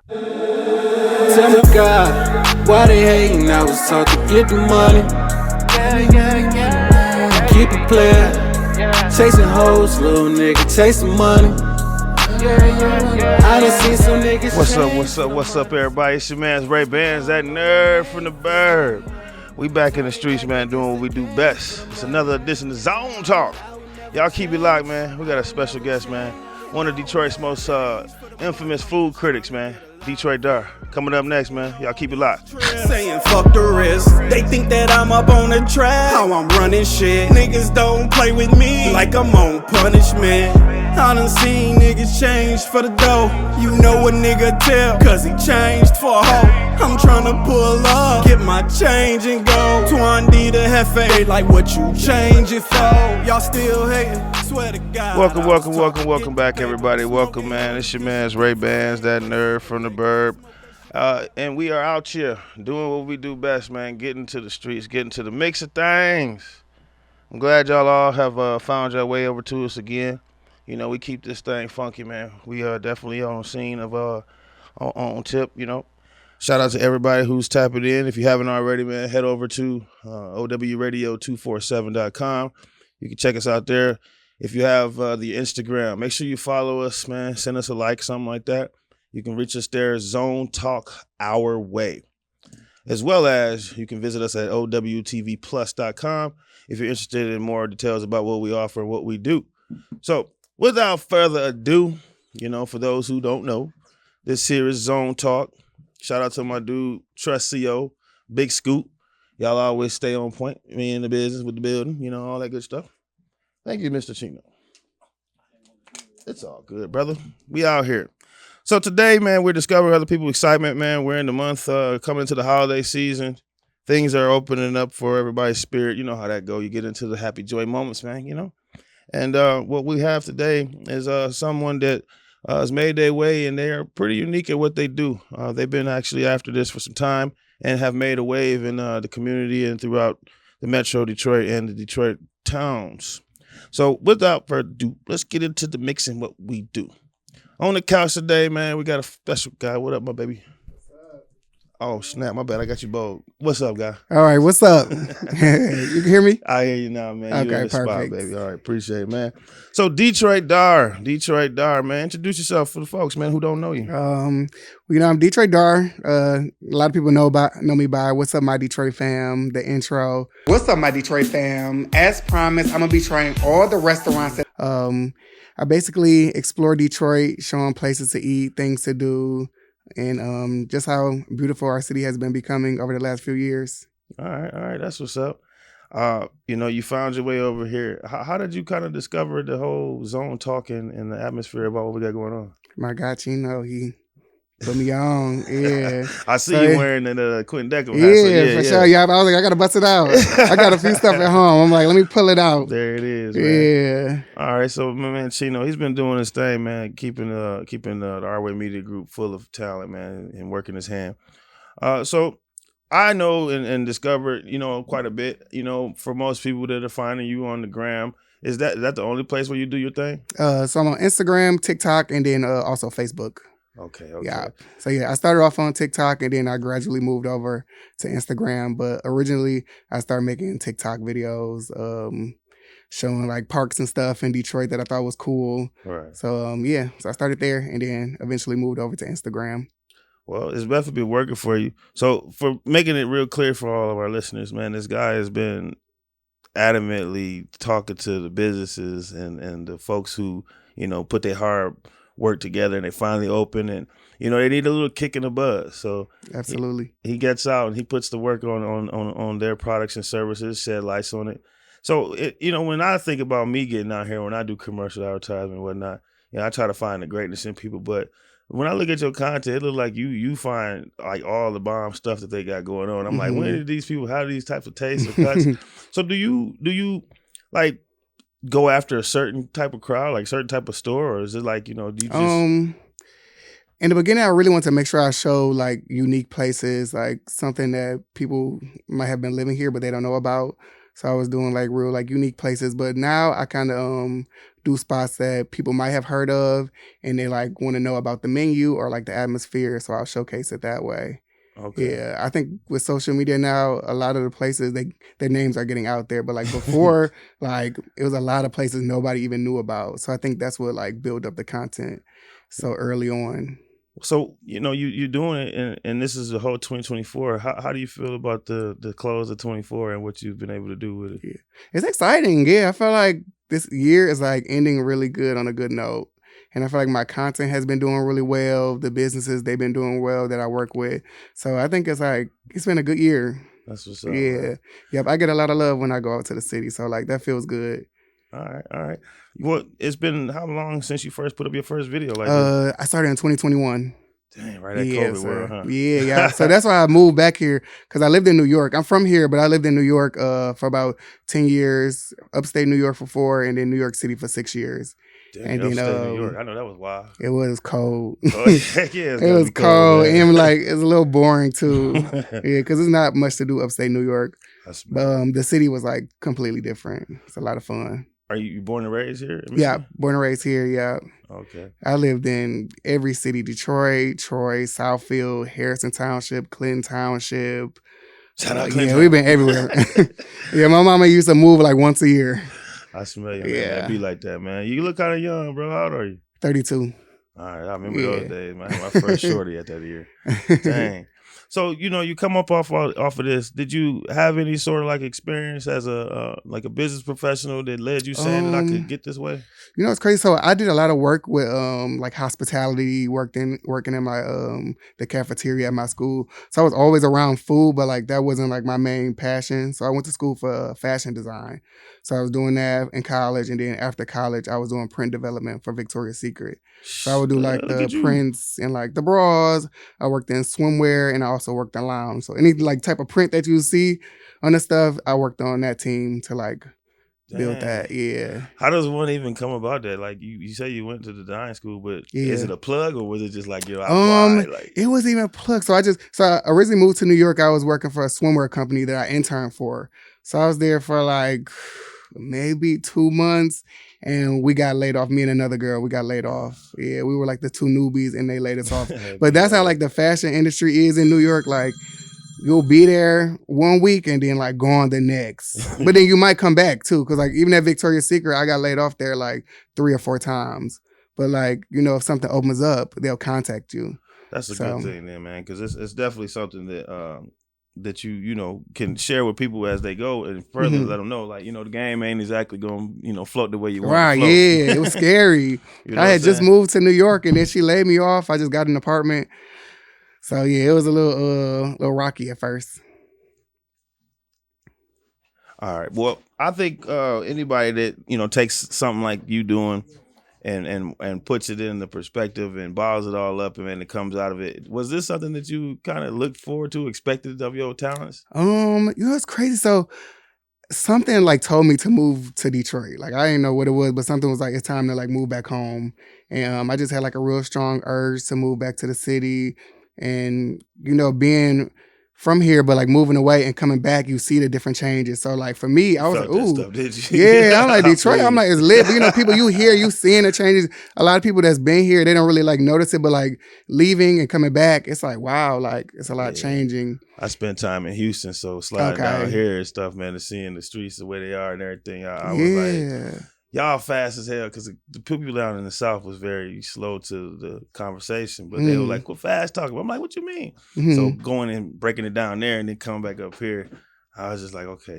Tell me God, why they hating? I was taught to get the money. Keep it playing. Chasing hoes, little nigga, chasing money. I done seen some niggas. What's up, everybody? It's your man's Ray Bands, that nerd from the burb. We back in the streets, man, doing what we do best. It's another edition of Zone Talk. Y'all keep it locked, man. We got a special guest, man. One of Detroit's most infamous food critics, man. Detroit DAR. Coming up next, man. Y'all keep it locked. Saying fuck the rest. They think that I'm up on the track. How I'm running shit. Niggas don't play with me like I'm on punishment. I done seen niggas change for the dough. You know a nigga tell, cause he changed for a hoe. I'm tryna pull up, get my change and go. Twandy the Hefe, like what you change it for. Y'all still hating, swear to God. Welcome back, everybody. Welcome, man. It's your man's Ray Bands, that nerd from the burb. And we are out here doing what we do best, man. Getting to the streets, getting to the mix of things. I'm glad y'all all have found your way over to us again. You know, we keep this thing funky, man. We are definitely on scene of on tip, you know. Shout out to everybody who's tapping in. If you haven't already, man, head over to OurWaY247.com. You can check us out there. If you have the Instagram, make sure you follow us, man. Send us a like, something like that. You can reach us there, Zone Talk Our Way. As well as you can visit us at OWTVplus.com if you're interested in more details about what we offer and what we do. So, without further ado, you know, for those who don't know, this here is Zone Talk. Shout out to my dude, Trust CO, Big Scoop. Y'all always stay on point. Me in the business with the building, you know, all that good stuff. Thank you, Mr. Chino. It's all good, brother. We out here. So today, man, we're discovering other people's excitement, man. We're in the month coming into the holiday season. Things are opening up for everybody's spirit. You know how that go. You get into the happy joy moments, man, you know. And what we have today is someone that has made their way, and they are pretty unique at what they do. They've been actually after this for some time and have made a wave in the community and throughout the Metro Detroit and the Detroit towns. So without further ado, let's get into the mixing what we do. On the couch today, man, we got a special guy. What up, my baby? Oh, snap. My bad. I got you bold. What's up, guy? All right. What's up? You can hear me? I hear you now, man. Okay, you in the perfect. spot, baby. All right. Appreciate it, man. So Detroit DAR, man. Introduce yourself for the folks, man, who don't know you. You know, I'm Detroit DAR. A lot of people know me by What's Up, My Detroit Fam, the intro. What's up, my Detroit fam? As promised, I'm going to be trying all the restaurants. I basically explore Detroit, showing places to eat, things to do, and just how beautiful our city has been becoming over the last few years. All right. That's what's up. You know, you found your way over here. How did you kind of discover the whole Zone Talk and the atmosphere about what we got going on? My God, he put me on. Yeah. I see you wearing the Quentin Decker hat. Yeah, for sure. Yeah, I was like, I got to bust it out. I got a few stuff at home. I'm like, let me pull it out. There it is, man. Yeah. All right, so my man Chino, he's been doing his thing, man, keeping the OurWAY Media Group full of talent, man, and working his hand. So I know and discovered, you know, quite a bit, you know, for most people that are finding you on the gram. Is that the only place where you do your thing? So I'm on Instagram, TikTok, and then also Facebook. Okay. Yeah. So yeah, I started off on TikTok and then I gradually moved over to Instagram. But originally I started making TikTok videos, showing like parks and stuff in Detroit that I thought was cool. Right. So so I started there and then eventually moved over to Instagram. Well, it's definitely been working for you. So for making it real clear for all of our listeners, man, this guy has been adamantly talking to the businesses and the folks who, you know, put their hard work together and they finally open and, you know, they need a little kick in the buzz. So absolutely, he gets out and he puts the work on their products and services, shed lights on it. So, you know, when I think about me getting out here, when I do commercial advertising and whatnot, you know, I try to find the greatness in people. But when I look at your content, it looks like you find like all the bomb stuff that they got going on. I'm like, when did these people have these types of tastes or cuts? So do you like go after a certain type of crowd, like certain type of store, or is it like, you know, do you just... In the beginning, I really want to make sure I show like unique places, like something that people might have been living here, but they don't know about. So I was doing like real like unique places. But now I kind of do spots that people might have heard of and they like want to know about the menu or like the atmosphere. So I'll showcase it that way. Okay. Yeah, I think with social media now, a lot of the places their names are getting out there. But like before, like it was a lot of places nobody even knew about. So I think that's what like build up the content so early on. So, you're doing it, and this is the whole 2024. How do you feel about the close of 24 and what you've been able to do with it? Yeah. It's exciting. Yeah, I feel like this year is like ending really good on a good note. And I feel like my content has been doing really well. The businesses, they've been doing well that I work with. So I think it's been a good year. That's what's up. Yeah. Man. Yep. I get a lot of love when I go out to the city. So like that feels good. All right. Well, it's been how long since you first put up your first video like this? I started in 2021. Dang, right at COVID world, huh? Yeah. So that's why I moved back here because I lived in New York. I'm from here, but I lived in New York for about 10 years, upstate New York for 4, and then New York City for 6 years. Damn, and then New York. I know that was wild. It was cold. Oh, yeah, it was cold and like it's a little boring too. Yeah, because there's not much to do upstate New York. But the city was like completely different. It's a lot of fun. Are you born and raised here? Yeah, born and raised here. Yeah. Okay. I lived in every city: Detroit, Troy, Southfield, Harrison Township, Clinton Township. Shout out Clinton. Yeah, we've been everywhere. Yeah, my mama used to move like once a year. I smell you, man. Yeah. It'd be like that, man. You look kind of young, bro. How old are you? 32. All right, I remember those days, man. My first shorty at that year. Dang. So, you come up off of this. Did you have any sort of like experience as a business professional that led you saying that I could get this way? It's crazy. So I did a lot of work with like hospitality, working in my the cafeteria at my school. So I was always around food, but like that wasn't like my main passion. So I went to school for fashion design. So I was doing that in college, and then after college, I was doing print development for Victoria's Secret. So I would do like the prints and like the bras. I worked in swimwear, and I also worked in lounge. So any like type of print that you see on the stuff, I worked on that team to like build that. Yeah. How does one even come about that? Like you say you went to the design school, but is it a plug or was it just like I applied? Like it wasn't even a plug. So I originally moved to New York. I was working for a swimwear company that I interned for. So I was there for like maybe 2 months. And we got laid off. Me and another girl, we got laid off. Yeah, we were like the two newbies and they laid us off. But that's how like the fashion industry is in New York. Like you'll be there 1 week and then like gone the next. But then you might come back too. Cause like even at Victoria's Secret, I got laid off there like 3 or 4 times. But like, if something opens up, they'll contact you. That's a good thing then, man. Cause it's definitely something that you can share with people as they go and further let them know, like, the game ain't exactly going to, float the way you want it to float. Yeah, it was scary. I had just moved to New York and then she laid me off. I just got an apartment. So yeah, it was a little rocky at first. All right. Well, I think anybody that, takes something like you doing and puts it in the perspective and bottles it all up and then it comes out of it. Was this something that you kind of looked forward to, expected of your talents? It's crazy. So something like told me to move to Detroit. Like I didn't know what it was, but something was like, it's time to like move back home. And I just had like a real strong urge to move back to the city. And, being from here, but like moving away and coming back, you see the different changes. So like for me, I was like, ooh, stuff, did you? Yeah, I'm like Detroit. I'm like, it's lit. But people you seeing the changes. A lot of people that's been here, they don't really like notice it, but like leaving and coming back, it's like, wow, like it's a lot changing. I spent time in Houston, so sliding down here and stuff, man, and seeing the streets the way they are and everything. I was like, y'all fast as hell, because the people down in the South was very slow to the conversation, but they were like, what fast talking about? I'm like, what you mean? So going and breaking it down there and then coming back up here, I was just like, okay,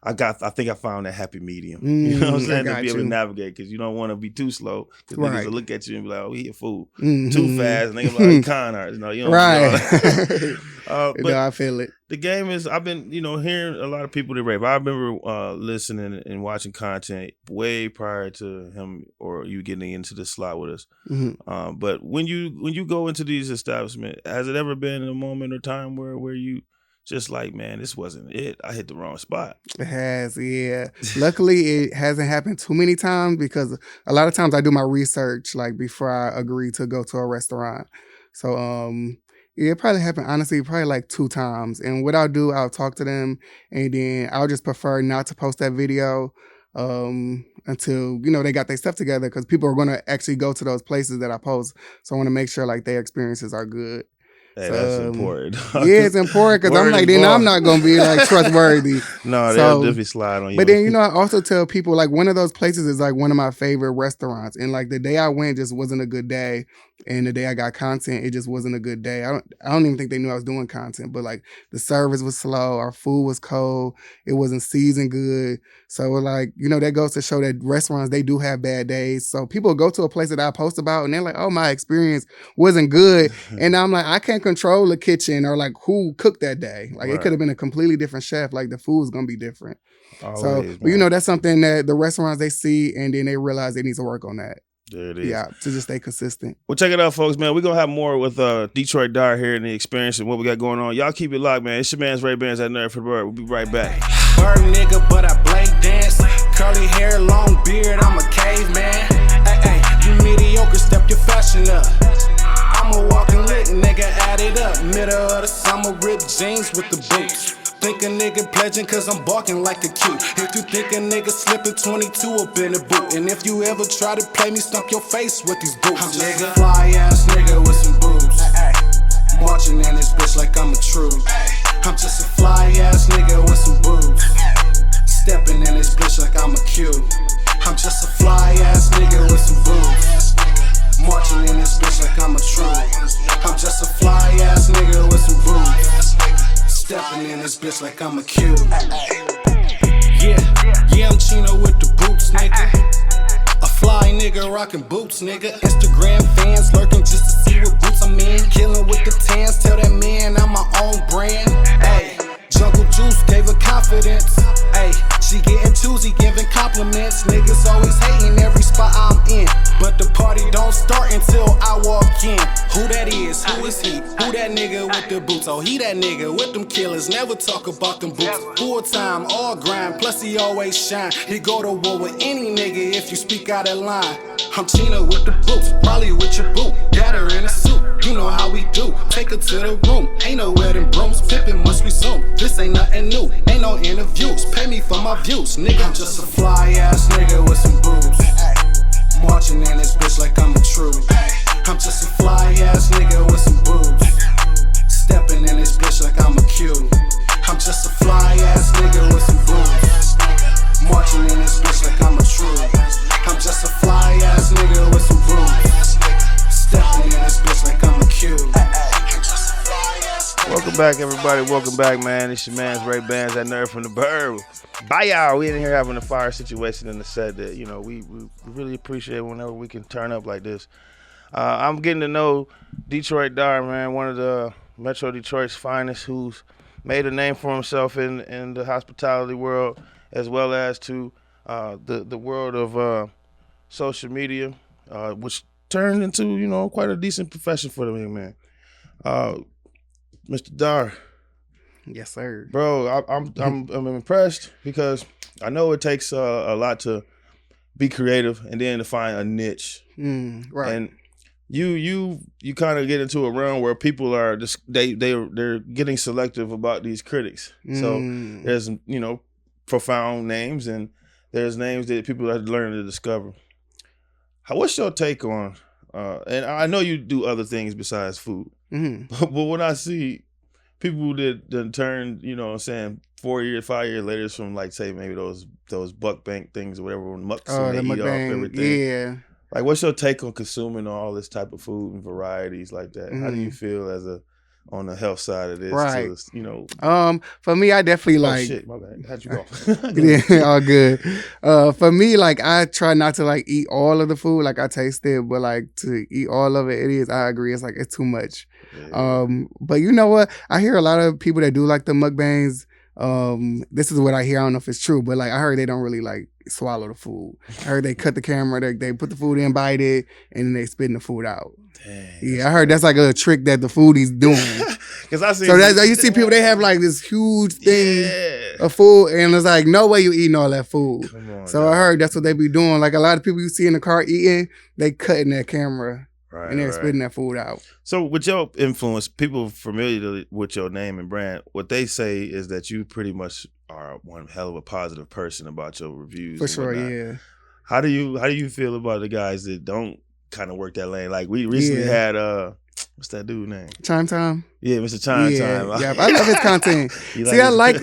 I think I found that happy medium. You know what I'm saying? To be able to navigate, because you don't want to be too slow, because niggas will look at you and be like, oh, he a fool. Too fast, and they be like, oh, he con artist. No, you don't but I feel it. The game is, I've been, hearing a lot of people that rap. I remember listening and watching content way prior to him or you getting into the slot with us. But when you go into these establishments, has it ever been a moment or time where you just like, man, this wasn't it. I hit the wrong spot. It has, yeah. Luckily, it hasn't happened too many times, because a lot of times I do my research like before I agree to go to a restaurant. So, Yeah, it probably happened, honestly, probably like 2 times. And what I'll do, I'll talk to them, and then I'll just prefer not to post that video until, they got their stuff together, because people are going to actually go to those places that I post. So I want to make sure like their experiences are good. Hey, So, that's important. Yeah, it's important, because I'm like, then I'm not going to be like trustworthy. No, they'll definitely slide on you. But then, I also tell people, like, one of those places is like one of my favorite restaurants. And like the day I went just wasn't a good day. And the day I got content, it just wasn't a good day. I don't even think they knew I was doing content, but like the service was slow, our food was cold, it wasn't seasoned good. So like, that goes to show that restaurants, they do have bad days. So people go to a place that I post about and they're like, oh, my experience wasn't good. And I'm like, I can't control the kitchen or like who cooked that day. Like It could have been a completely different chef. Like the food's gonna be different. Always, but that's something that the restaurants, they see and then they realize they need to work on that. There it is. Yeah, to just stay consistent. Well, check it out, folks, man. We're going to have more with Detroit DAR here in the experience and what we got going on. Y'all keep it locked, man. It's your man's Ray Bands at Nerd for the Bird. We'll be right back. Bird nigga, but I blade dance. Curly hair, long beard, I'm a caveman. Hey, you mediocre, step your fashion up. I'm a walking lit, nigga, add it up. Middle of the summer, ripped jeans with the boots. Think a nigga pledging cause I'm barking like a cute. If you think a nigga slipping 22 up in the boot. And if you ever try to play me, stump your face with these boots. I'm just a fly ass nigga with some boobs. Marching in this bitch like I'm a troop. I'm just a fly ass nigga with some boobs. Stepping in this bitch like I'm a cube. I'm just a fly ass nigga with some boobs. Marching in this bitch like I'm a troop. I'm just a fly ass nigga with some boobs. Stepping in this bitch like I'm a cube. Yeah, I'm Chino with the boots, nigga. A fly nigga rockin' boots, nigga. Instagram fans lurking just to see what boots I'm in. Killing with the tans, tell that man I'm my own brand. Ayy, Jungle Juice gave her confidence. Ayy, she getting choosy, giving compliments. Niggas always hating every spot I'm in, but the party don't start until I walk in. Who that is? Who is he? Who that nigga with the boots? Oh, he that nigga with them killers. Never talk about them boots. Full time, all grind. Plus he always shine. He go to war with any nigga if you speak out of line. I'm Chino with the boots, probably with your boot. Got her in a suit. You know how we do. Take her to the room. Ain't no wedding brooms. Pippin' must resume. This ain't nothing new. Ain't no interviews. Pay me for my views. Nigga, I'm just a fly ass nigga with some boobs. Marching in this bitch like I'm a troop. I'm just a fly ass nigga with some boobs. Stepping in this bitch like I'm a cube. I'm just a fly ass nigga with some boobs. Marching in this bitch like I'm a troop. I'm just a fly ass nigga with some boobs. Stepping in this bitch like I'm a cube. Welcome back, everybody. Welcome back, man. It's your man's Ray Bands at Nerd from the Bird. Bye, y'all. We in here having a fire situation in the set that, we really appreciate whenever we can turn up like this. I'm getting to know Detroit DAR, man, one of the Metro Detroit's finest, who's made a name for himself in the hospitality world, as well as to the world of social media, which turned into, quite a decent profession for the man. Mr. DAR. Yes, sir. Bro, I'm impressed, because I know it takes a lot to be creative and then to find a niche. Right. And you kind of get into a realm where people are just they're getting selective about these critics. So there's profound names, and there's names that people are learning to discover. What's your take on? And I know you do other things besides food, but when I see people that turn, 4 years, 5 years later from, like, say maybe those buck bank things or whatever, mucks, and they eat off everything. Yeah. Like, what's your take on consuming all this type of food and varieties like that? How do you feel on the health side of this? Right. For me, I definitely like. Shit, my bad. How'd you go? Yeah, all good. For me, like, I try not to like eat all of the food. Like, I taste it, but like to eat all of it, I agree. It's like it's too much. Yeah. But you know what? I hear a lot of people that do like the mukbangs. This is what I hear. I don't know if it's true, but like I heard they don't really like swallow the food. I heard they cut the camera, they put the food in, bite it, and then they spitting the food out. Dang, yeah, I heard that's like a trick that the foodie's doing. Cause I see you see people, they have like this huge thing of food, and it's like no way you eating all that food. Come on, so I heard that's what they be doing. Like a lot of people you see in the car eating, they cutting that camera. Right, and they're right. spitting that food out. So with your influence, people familiar with your name and brand, what they say is that you pretty much are one hell of a positive person about your reviews. For and sure, whatnot. yeah. How do you feel about the guys that don't kind of work that lane? Like we recently had what's that dude name? Chime Time. Yeah, Mr. Chime Time. Yeah, I love his content. See, I like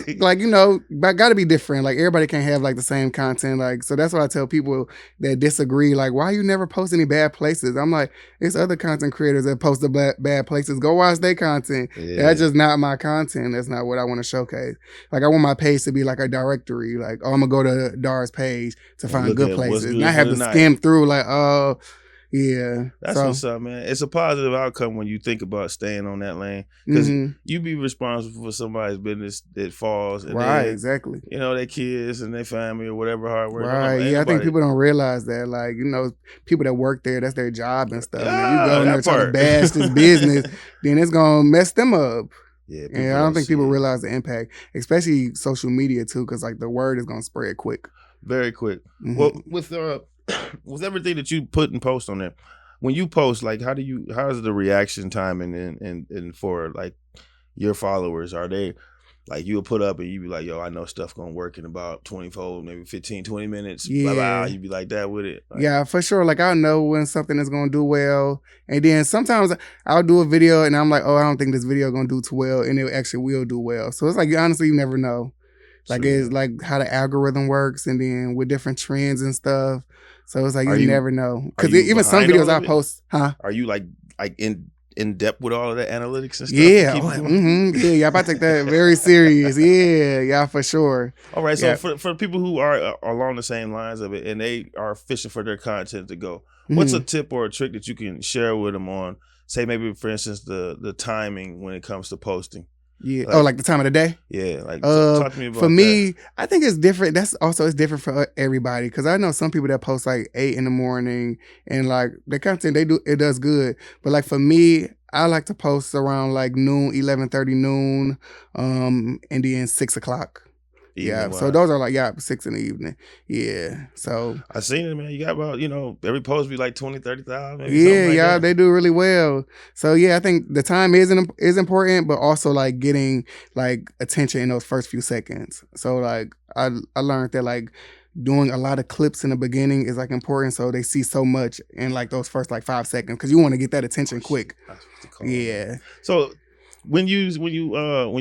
but got to be different. Like everybody can't have like the same content. Like so that's why I tell people that disagree. Like, why you never post any bad places? I'm like, it's other content creators that post the bad places. Go watch their content. Yeah. That's just not my content. That's not what I want to showcase. Like I want my page to be like a directory. Like, oh, I'm gonna go to DAR's page to find good places, good not have to skim through. Like, oh. Yeah, that's what's up, man. It's a positive outcome when you think about staying on that lane because you be responsible for somebody's business that falls. And then, exactly. You know, their kids and their family or whatever hard work. Right, yeah, I think people don't realize that. Like, you know, people that work there, that's their job and stuff. Yeah, and if you go in there trying to bash this business, then it's gonna mess them up. Yeah, and I don't think people realize the impact, especially social media too, because like the word is gonna spread quick, very quick. Well, with everything that you put and post on there, when you post, like how's the reaction time and for like your followers? Are they like you'll put up and you be like, yo, I know stuff gonna work in about 24, maybe 15, 20 minutes. Yeah. Blah, blah, you be like that with it. Like, yeah, for sure. Like I know when something is gonna do well. And then sometimes I'll do a video and I'm like, oh, I don't think this video gonna do too well, and it actually will do well. So it's like honestly you never know. Like it's like how the algorithm works and then with different trends and stuff. So it's like you never know. Because even some videos I post, Are you like in depth with all of that analytics and stuff? Yeah. Yeah, I take that very serious. Yeah, for sure. All right, so for people who are along the same lines of it and they are fishing for their content to go, what's a tip or a trick that you can share with them on, say maybe for instance the timing when it comes to posting? Yeah. Like the time of the day? Yeah. Like talk to me about for me, I think it's different. It's different for everybody. Cause I know some people that post like 8 a.m. and like the content it does good. But like for me, I like to post around like noon, 11:30 noon, and then 6 o'clock. Yeah, so those are like 6 in the evening. Yeah, so I seen it, man. You got about every post be like 20, 30,000. Yeah, they do really well. So yeah, I think the time is important, but also like getting like attention in those first few seconds. So like I learned that like doing a lot of clips in the beginning is like important, so they see so much in like those first like 5 seconds because you want to get that attention quick. Yeah. So. When you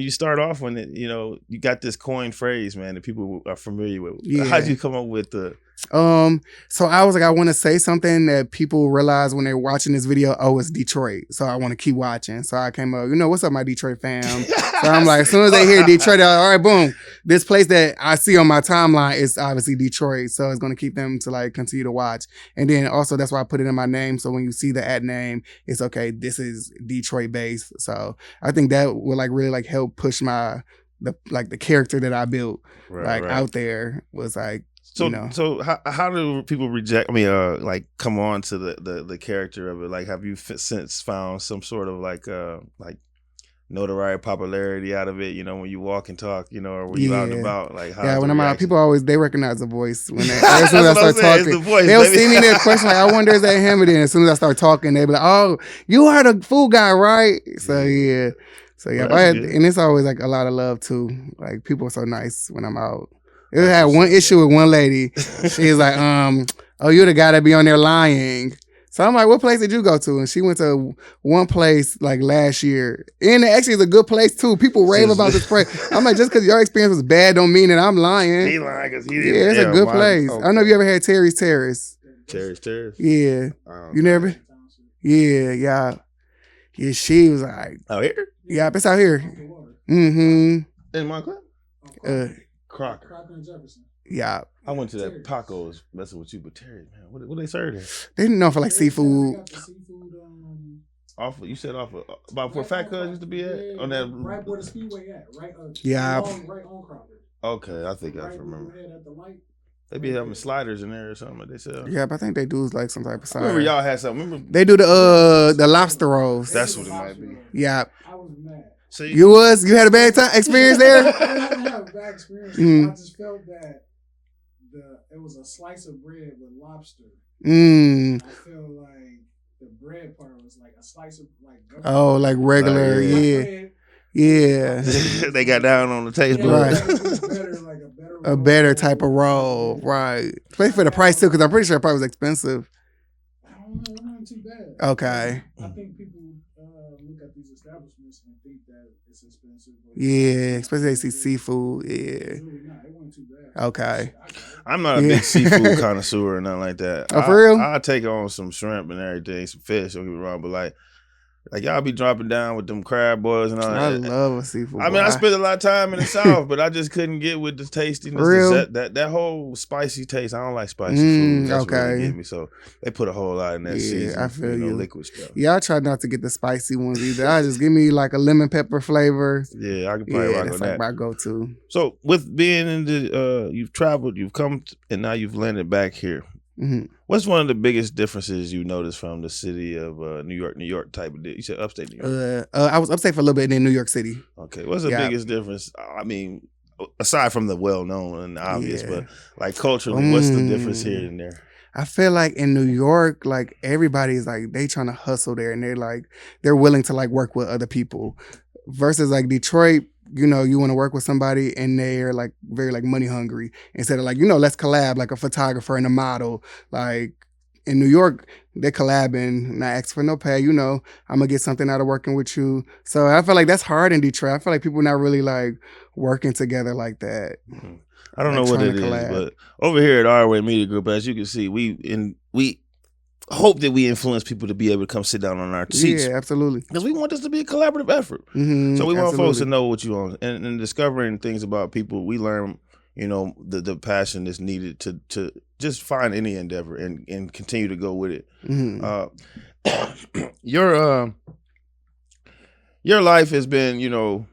start off you got this coined phrase, man, that people are familiar with. Yeah. How'd you come up with the? So I was like, I want to say something that people realize when they're watching this video. Oh, it's Detroit, so I want to keep watching. So I came up, what's up, my Detroit fam? So I'm like, as soon as they hear Detroit, they're like, all right, boom. This place that I see on my timeline is obviously Detroit, so it's gonna keep them to like continue to watch. And then also that's why I put it in my name. So when you see the @name, it's okay. This is Detroit based. So I think that will like really like help push the character that I built out there was like. So how do people reject? I mean, like come on to the character of it. Like, have you since found some sort of like notoriety, popularity out of it? When you walk and talk, or when you out and about, like when I'm out, people always they recognize the voice when as soon as I start talking. They'll see me there question like, I wonder is that him? And then as soon as I start talking, they be like, oh, you are the food guy, right? So yeah. And it's always like a lot of love too. Like people are so nice when I'm out. It had one issue with one lady. She's like, oh, you're the guy that be on there lying. So I'm like, what place did you go to? And she went to one place like last year. And it actually is a good place too. People rave about this place. I'm like, just because your experience was bad don't mean that I'm lying. He lying because he didn't. Yeah, it's a good place. Okay. I don't know if you ever had Terry's Terrace. Terry's Terrace? Yeah. You never? Yeah. Yeah, she was like. Out here? Yeah, it's out here. Mm-hmm. In Montclair? Crocker and Jefferson. Yeah. I went to that Paco's messing with you, but Terry, man, what they serve there? They didn't know for like seafood. You said off of about where Fat Cuz used to be at on that right where the Speedway at, right? Yeah. Right on Crawford. Okay, I think I remember. They be having sliders in there or something like they sell. Yeah, but I think they do like some type of side. Remember y'all had something. Remember they do the lobster rolls. That's what it might be. Yeah. I was mad. So you had a bad time experience there? I didn't have a bad experience. I just felt that it was a slice of bread with lobster. I feel like the bread part was like a slice of like. Oh, like regular, Like, yeah. bread. Yeah. They got down on the taste Yeah, buds. Right. like, it was better, like a better. A better type of roll, right? Especially for the price too, because I'm pretty sure it probably was expensive. I don't know, it wasn't too bad. Okay. I think people look at these establishments and think that it's expensive. Yeah, especially they see seafood. Yeah. It's really not. It wasn't too bad. Okay. I'm not a Yeah. big seafood connoisseur or nothing like that. Oh, for real? I'll take on some shrimp and everything, some fish, don't get me wrong, but like y'all be dropping down with them crab boils and all I that. love a seafood. I mean, I spent a lot of time in the South, but I just couldn't get with the tastiness. For real? That whole spicy taste. I don't like spicy Mm, food. That's what okay. really get me. So they put a whole lot in that Yeah, season. I feel you. Liquid stuff. Yeah, I try not to get the spicy ones either. I just give me like a lemon pepper flavor. Yeah, I can probably Yeah, rock that's on like that. my go-to. So with being in the, you've traveled, you've come, and now you've landed back here. Mhm. What's one of the biggest differences you noticed from the city of New York type of deal? You said upstate New York. I was upstate for a little bit in New York City. Okay, what's the Yeah. biggest difference? I mean, aside from the well-known and obvious, Yeah. but like culturally, what's the difference here and there? I feel like in New York, like everybody's like they trying to hustle there, and they're willing to like work with other people. Versus like Detroit, you know, you want to work with somebody and they're like very like money hungry. Instead of like, you know, let's collab like a photographer and a model. Like in New York, they're collabing, not asking for no pay. You know, I'm gonna get something out of working with you. So I feel like that's hard in Detroit. I feel like people not really like working together like that. I don't Like know what trying it to is, collab. but over here at OurWAY Media Group, as you can see, we hope that we influence people to be able to come sit down on our seats. Yeah, absolutely. Because we want this to be a collaborative effort. Mhm, So we want folks to absolutely. know what you want. And in discovering things about people, we learn, you know, the passion that's needed to just find any endeavor and continue to go with it. Mhm. Your life has been, you know,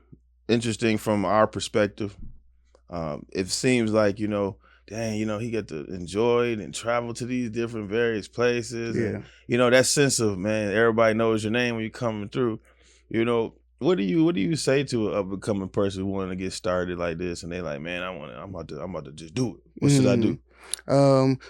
interesting from our perspective. It seems like, you know, dang, you know, he got to enjoy it and travel to these different various places. Yeah. And, you know, that sense of, man, everybody knows your name when you're coming through. You know, what do you say to a becoming person who want to get started like this, and they like, man, I'm about to just do it. What should I do?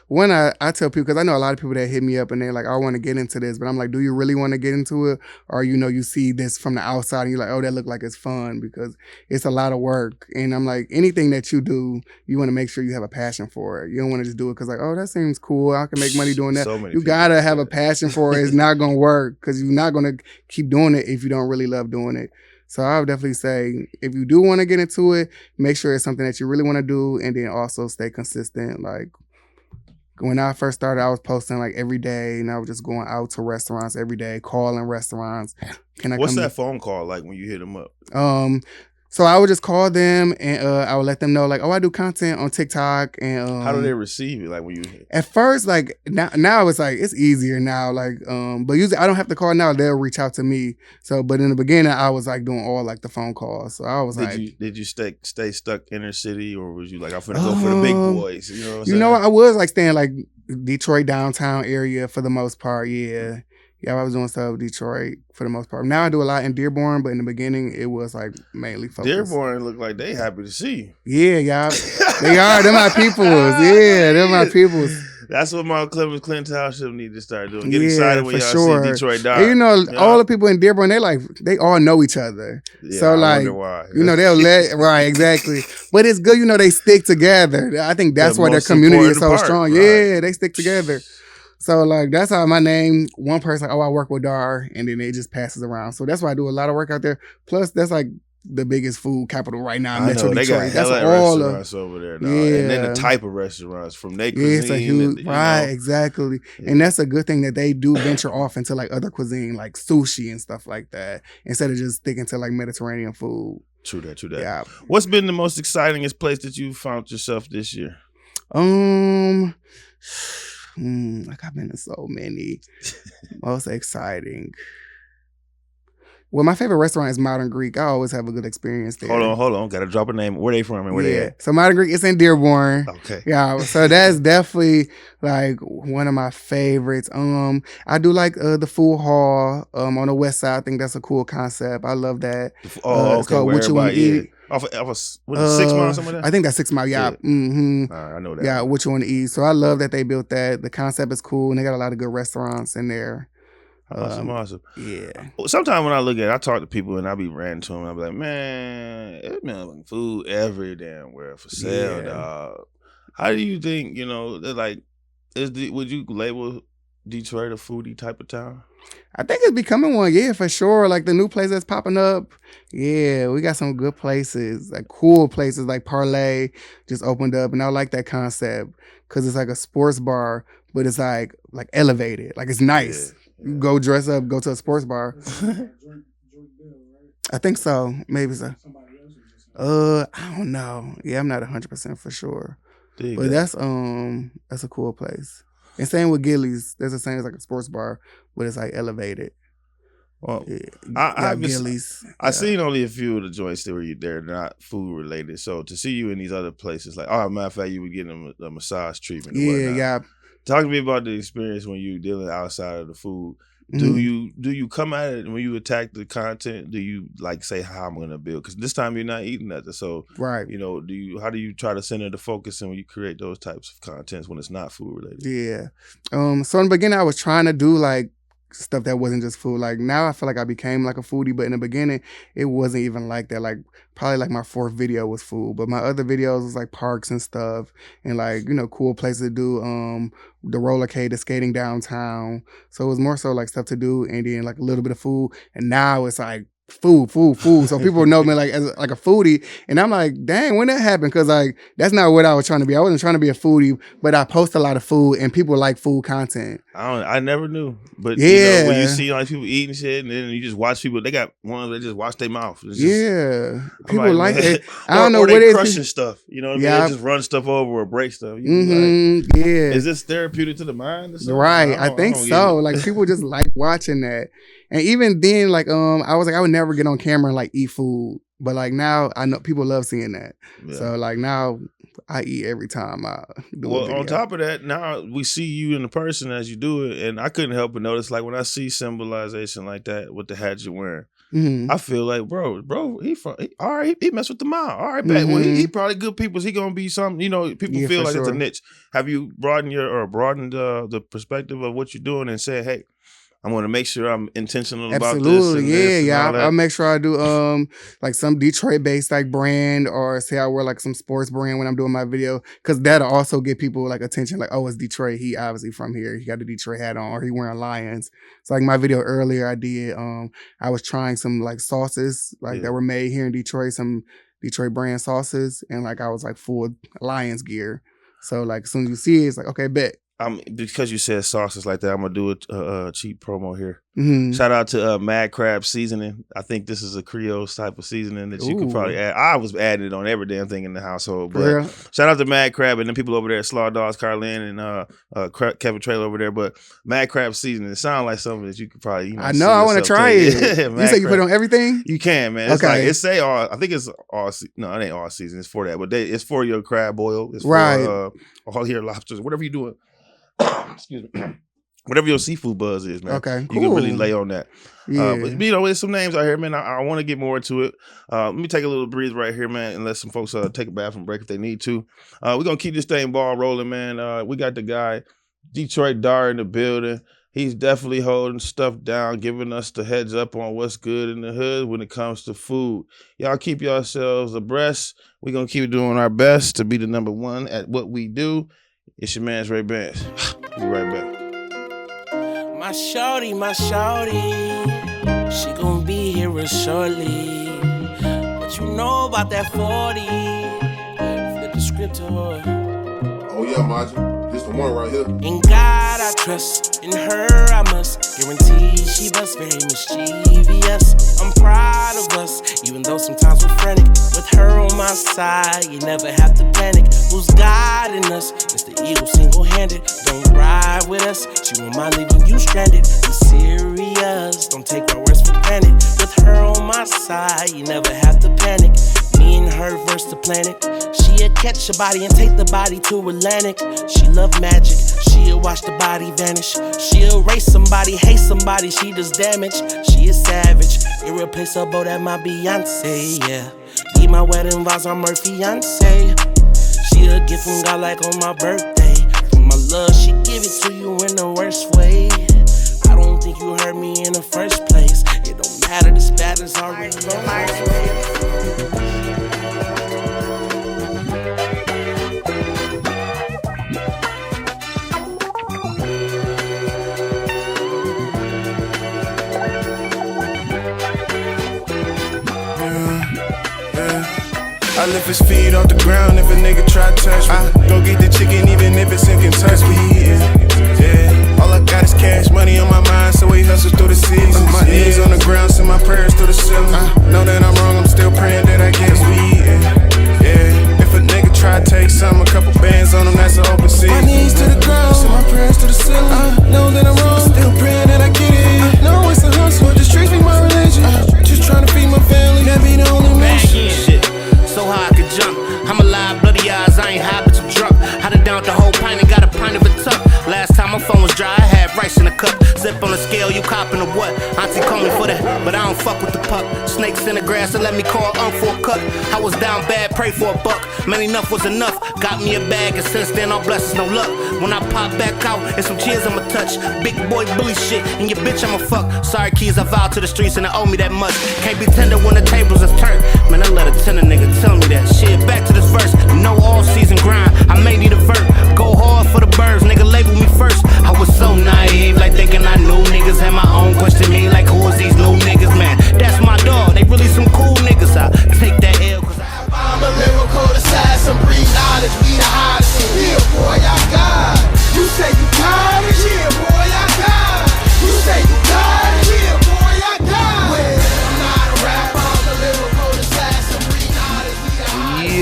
When I tell people, because I know a lot of people that hit me up and they're like, I want to get into this, but I'm like, do you really want to get into it? Or, you know, you see this from the outside and you're like, oh, that look like it's fun, because it's a lot of work. And I'm like, anything that you do, you want to make sure you have a passion for it. You don't want to just do it because like, oh, that seems cool, I can make money doing that. So many You people gotta say have a that. passion for it. It's not gonna work because you're not gonna keep doing it if you don't really love doing it. So I would definitely say, if you do want to get into it, make sure it's something that you really want to do, and then also stay consistent. Like when I first started, I was posting like every day, and I was just going out to restaurants every day, calling restaurants. Can I What's come? that phone call like when you hit them up? So I would just call them and I would let them know like, oh, I do content on TikTok. And How do they receive it? Like when you at first, like now it's like it's easier now. Like but usually I don't have to call now; they'll reach out to me. So, but in the beginning, I was like doing all like the phone calls. So I was did you stay stuck inner city, or was you like, I'm finna go for the big boys? You know what I'm saying? you know, I was like staying like Detroit downtown area for the most part. Yeah. Yeah, I was doing stuff with Detroit for the most part. Now I do a lot in Dearborn, but in the beginning it was like mainly focused. Dearborn look like they happy to see you. Yeah, y'all. They are. They're my peoples. Yeah, they're my peoples. That's what Mount Clinton Township need to start doing. Get Yeah, excited when for y'all sure. see Detroit die. And you know, all the people in Dearborn, they all know each other. Yeah, So I like, wonder why. you know, they'll right, exactly. But it's good, you know, they stick together. I think that's The why their most community is important so part, strong. right. Yeah, they stick together. So like that's how my name, one person, oh, I work with DAR, and then it just passes around. So that's why I do a lot of work out there. Plus, that's like the biggest food capital right now in I Metro know, they Detroit. got That's hella all restaurants over there now. And then Yeah. the type of restaurants from their Yeah, cuisine. it's a huge, you know. right, exactly. And that's a good thing that they do venture off into like other cuisine, like sushi and stuff like that, instead of just sticking to like Mediterranean food. True that. Yeah. What's been the most excitingest place that you found yourself this year? Like I've been to so many. Most exciting. Well, my favorite restaurant is Modern Greek. I always have a good experience there. Hold on. Gotta drop a name. Where they from and where they at? So Modern Greek, it's in Dearborn. Okay. Yeah, so that's definitely like one of my favorites. I do like the food hall on the west side. I think that's a cool concept. I love that. It's okay. called What where You Wanna everybody Eat? Off what is it, 6 Mile or something like that? I think that's 6 Mile. Yeah. Mm-hmm. All right, I know that. Yeah, What You Want to Eat. So I love that they built that. The concept is cool, and they got a lot of good restaurants in there. Awesome. Yeah. Sometimes when I look at it, I talk to people and I be ranting to them. I be like, man, it's been food every damn where for sale, dog. How do you think, like, would you label Detroit a foodie type of town? I think it's becoming one, yeah, for sure. Like the new place that's popping up, yeah, we got some good places, like cool places, like Parlay just opened up, and I like that concept because it's like a sports bar, but it's like elevated, like it's nice. Yeah. You go dress up, go to a sports bar. Drink Bill, right? I think so, maybe so. Somebody else was just I don't know. Yeah, I'm not 100% for sure, Dig but that. that's a cool place. And same with Gillies, there's the same as like a sports bar, but it's like elevated. Well, Yeah, I've Gillies. I've seen only a few of the joints that were they're not food related. So to see you in these other places, like, matter of fact, you were getting a massage treatment. And whatnot. Yeah. Talk to me about the experience when you dealing outside of the food. Mm-hmm. Do you come at it when you attack the content? Do you like say how I'm gonna build? Because this time you're not eating nothing. So Right. how do you try to center the focus and when you create those types of contents when it's not food related? Yeah. So in the beginning, I was trying to do like stuff that wasn't just food. Like now I feel like I became like a foodie, but in the begining it wasn't even like that. Like probably like my fourth video was food, but my other videos was like parks and stuff and like, cool places to do, the rollercade, the skating downtown. So it was more so like stuff to do and then like a little bit of food. And now it's like food. So people know me like as like a foodie, and I'm like, dang, when that happened? Because like that's not what I was trying to be. I wasn't trying to be a foodie, but I post a lot of food, and people like food content. I never knew, but Yeah. when you see like people eating shit, and then you just watch people. They got ones that just watch their mouth. It's just, Yeah, people I'm like man. it. I don't know or what they it crushing is. stuff. You know what I mean? Yeah. They just run stuff over or break stuff. You be like, Yeah, is this therapeutic to the mind? Or something? right. I think don't so. get it. Like people just like watching that, and even then, like I was like, I would never get on camera and like eat food, but like now I know people love seeing that. Yeah. So like now I eat every time I do a Well, video. on top of that, now we see you in the person as you do it, and I couldn't help but notice, like when I see symbolization like that with the hat you're wearing, Mhm. I feel like, bro, all right, he messed with the mile. All right, bet. Well, he probably good people. He gonna be something, people Yeah, feel for like it's a sure. niche. Have you broadened the perspective of what you're doing and said, hey, I'm gonna make sure I'm intentional about this? Absolutely, And this and all that? I make sure I do like some Detroit based like brand, or say I wear like some sports brand when I'm doing my video, because that'll also get people like attention. Like, oh, it's Detroit. He obviously from here. He got the Detroit hat on, or he wearing Lions. So like my video earlier, I did I was trying some like sauces like that were made here in Detroit, some Detroit brand sauces, and like I was like full Lions gear. So like as soon as you see it, it's like, okay, bet. Because you said sauces like that, I'm gonna do a cheap promo here. Mm-hmm. Shout out to Mad Crab Seasoning. I think this is a Creole type of seasoning that you could probably add. I was adding it on every damn thing in the household. But shout out to Mad Crab and then people over there at Slaw Dogs, Carlin and Kevin Trail over there. But Mad Crab Seasoning, it sounds like something that you could probably, I know, I want to try it. You say you put it on everything? You can, man. It's Okay. like, I think it's all, no, it ain't all season. It's for that. But it's for your crab oil. It's Right. for all your lobsters, whatever you're doing. Excuse me. Whatever your seafood buzz is, man. Okay, You can really cool. lay on that. Yeah. But there's some names out here, man. I want to get more into it. Let me take a little breathe right here, man, and let some folks take a bathroom break if they need to. We're going to keep this thing ball rolling, man. We got the guy, Detroit DAR, in the building. He's definitely holding stuff down, giving us the heads up on what's good in the hood when it comes to food. Y'all keep yourselves abreast. We're going to keep doing our best to be the number one at what we do. It's your man's Ray Bands. We'll be right back. My shorty, she gon' be here real shortly. What you know about that 40? Flip the script to her. Oh yeah, Maji. This the one right here. In God I trust, in her I must guarantee she was very mischievous. I'm proud of us, even though sometimes we're frantic. With her on my side, you never have to panic. Who's guiding us? It's the eagle single-handed. Don't ride with us, she won't mind leaving you stranded. I'm serious, don't take my words for granted. With her on my side, you never have to panic. Me and her verse the planet. She'll catch a body and take the body to Atlantic. She love magic, she'll watch the body vanish. She'll race somebody, hate somebody, she does damage. She is savage, irreplaceable, that my Beyonce, yeah. Leave my wedding vows on her fiance. She a gift from God like on my birthday. For my love, she give it to you in the worst way. I don't think think you heard me in the first place. It don't matter, the status already known. I lift his feet off the ground if a nigga try to touch me. I go get the chicken even if it's in Kentucky. Yeah, all I got is cash money on my mind, so we hustle through the seasons. My knees on the ground, send my prayers through the ceiling. Know that I'm wrong, I'm still praying that I get eating. Yeah, if a nigga try to take some, a couple bands on him, that's an open season. My knees to the ground, send my prayers to the ceiling. Know that I'm wrong, still praying that I get it. Know it's a hustle, the streets be my religion. Just trying to feed my family, that be the only mission. Shit, so high I could jump. I'm alive, bloody eyes, I ain't high, but I'm drunk. I done down the whole pint and got a pint of it tuck. Last time my phone was dry, I had rice in a cup. Zip on the scale, you copping or what? Auntie call me for that, but I don't fuck with the pup. Snakes in the grass, so let me call for a cut. I was down bad, pray for a buck. Man, enough was enough. Got me a bag, and since then, all blessings, no luck. When I pop back out, and some cheers I'ma touch. Big boy bully shit, and your bitch I'ma fuck. Sorry, keys, I vowed to the streets, and they owe me that much. Can't be tender when the tables is turned. Man, I let a tender nigga tell me that shit. Back to this verse, no all season grind. I may need a vert. Go hard for the birds, nigga, label me first. I was so naive, like thinking I knew niggas. Had my own question me, like who is these new niggas, man? That's my dog, they really some cool niggas. I take that L, cause I'm a lyrical assassin, breed knowledge, we the hottest. Yeah, boy, I got it. You say you got it, yeah, boy, I got it. You say you got it, yeah, boy, I got it. I'm not a rapper, I'm a lyrical assassin, breed knowledge, we the hottest.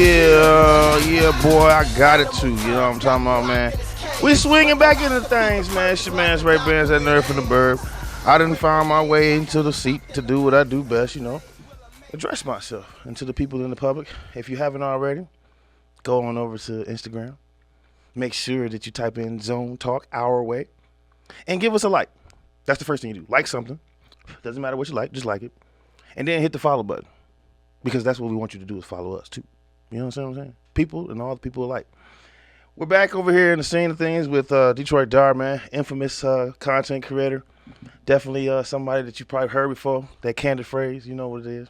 Yeah, boy, I got it too. You know what I'm talking about, man? We swinging back into things, man. It's your man's Ray Bands, that nerd from the burb. I done found my way into the seat to do what I do best, you know. Address myself and to the people in the public. If you haven't already, go on over to Instagram. Make sure that you type in Zone Talk Our Way and give us a like. That's the first thing you do. Like something. Doesn't matter what you like, just like it. And then hit the follow button, because that's what we want you to do, is follow us too. You know what I'm saying? People and all the people alike. We're back over here in the scene of things with Detroit DAR, man. Infamous content creator. Definitely somebody that you probably heard before. That candid phrase, you know what it is.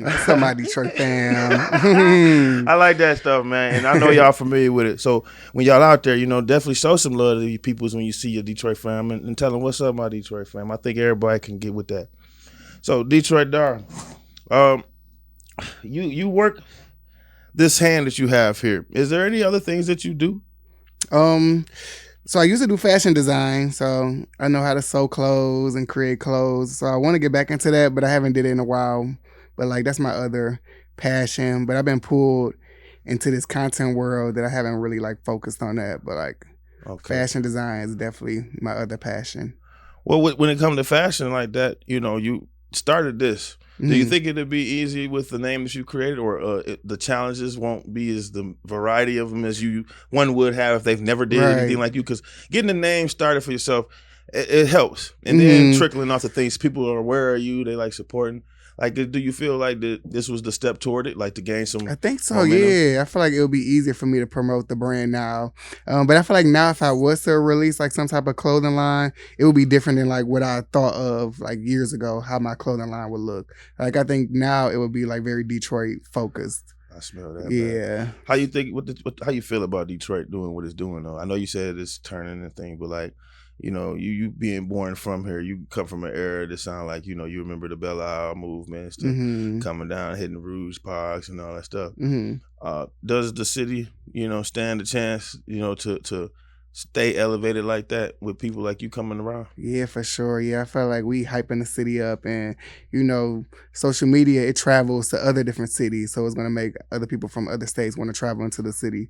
What's up, my Detroit fam? I like that stuff, man, and I know y'all familiar with it. So when y'all out there, you know, definitely show some love to these peoples when you see your Detroit fam, and tell them what's up, my Detroit fam. I think everybody can get with that. So Detroit DAR, you work this hand that you have here. Is there any other things that you do? So I used to do fashion design, so I know how to sew clothes and create clothes. So I want to get back into that, but I haven't did it in a while. But like that's my other passion. But I've been pulled into this content world that I haven't really like focused on that. But like fashion design is definitely my other passion. Well, when it comes to fashion like that, you know, you started this. Do you think it'd be easy with the name that you created, or the challenges won't be as the variety of them as one would have if they've never did anything like you? Because getting the name started for yourself, it helps. And then trickling off the things, people are aware of you, they like supporting. Like, do you feel like this was the step toward it, like to gain some? I think so, momentum? yeah. I feel like it'll be easier for me to promote the brand now. But I feel like now if I was to release like some type of clothing line, it would be different than like what I thought of like years ago, how my clothing line would look. Like I think now it would be like very Detroit focused. I smell that. Yeah. Man. How you think? How you feel about Detroit doing what it's doing though? I know you said it's turning and thing, but like, you know, you being born from here, you come from an era that sound like, you know, you remember the Belle Isle movements, coming down, hitting the Rouge Parks and all that stuff. Does the city, you know, stand a chance, you know, to stay elevated like that with people like you coming around? Yeah, for sure. Yeah, I felt like we hyping the city up, and you know, social media, it travels to other different cities, so it's gonna make other people from other states want to travel into the city.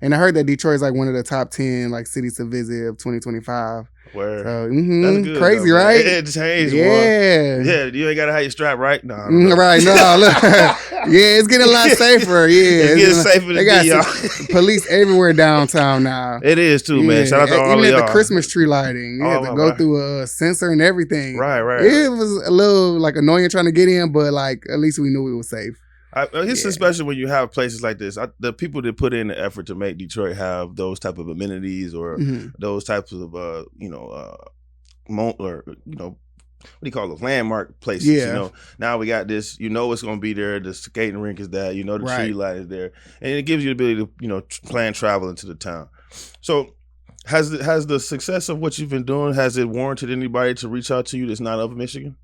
And I heard that Detroit is like one of the top 10 like cities to visit of 2025. Where? So, that's good, crazy, though, right? It changed, yeah. boy. Yeah, you ain't gotta have your strap right. No, right? No, look. Yeah, it's getting a lot safer. Yeah, it's getting safer. They got police everywhere downtown now. It is too, man. Shout out to all of y'all. Even at the Christmas tree lighting, you had to go through a sensor and everything. Right. It was a little like annoying trying to get in, but like at least we knew it was safe. It's especially when you have places like this. The people that put in the effort to make Detroit have those type of amenities or those types of or what do you call those landmark places? Yeah. Now we got this. It's going to be there. The skating rink is there. The Right. tree light is there, and it gives you the ability to plan travel into the town. So, has the success of what you've been doing, has it warranted anybody to reach out to you that's not of Michigan?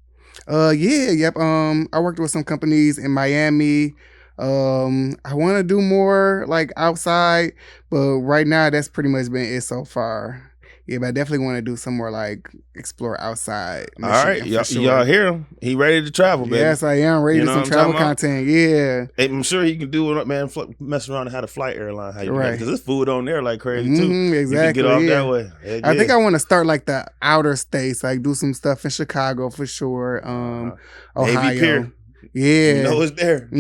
Yep. I worked with some companies in Miami. I want to do more like outside, but right now that's pretty much been it so far. Yeah, but I definitely want to do some more like explore outside. All right, y'all hear him? He ready to travel, baby. Yes, I am ready to do some travel content. Yeah, hey, I'm sure he can do it, man. Mess around and have a flight airline, right? Because there's food on there like crazy too. Exactly. You can get off that way. Heck I think I want to start like the outer states, like do some stuff in Chicago for sure. Ohio. AV Pier. Yeah, it's there.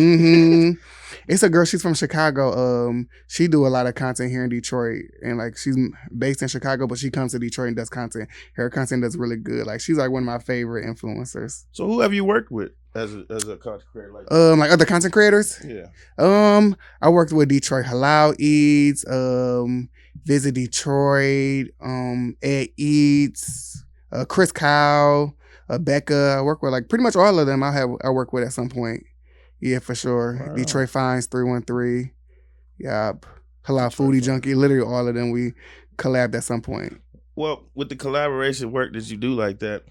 It's a girl. She's from Chicago. She do a lot of content here in Detroit, and like she's based in Chicago, but she comes to Detroit and does content. Her content does really good. Like she's like one of my favorite influencers. So who have you worked with as a content creator? Like other content creators? Yeah. I worked with Detroit Halal Eats, Visit Detroit, Ed Eats, Chris Kyle, Becca. I work with like pretty much all of them. I work with at some point. Yeah, for sure. Wow. Detroit Finds 313. Yep. Halal Foodie Junkie. Literally all of them we collabed at some point. Well, with the collaboration work that you do like that,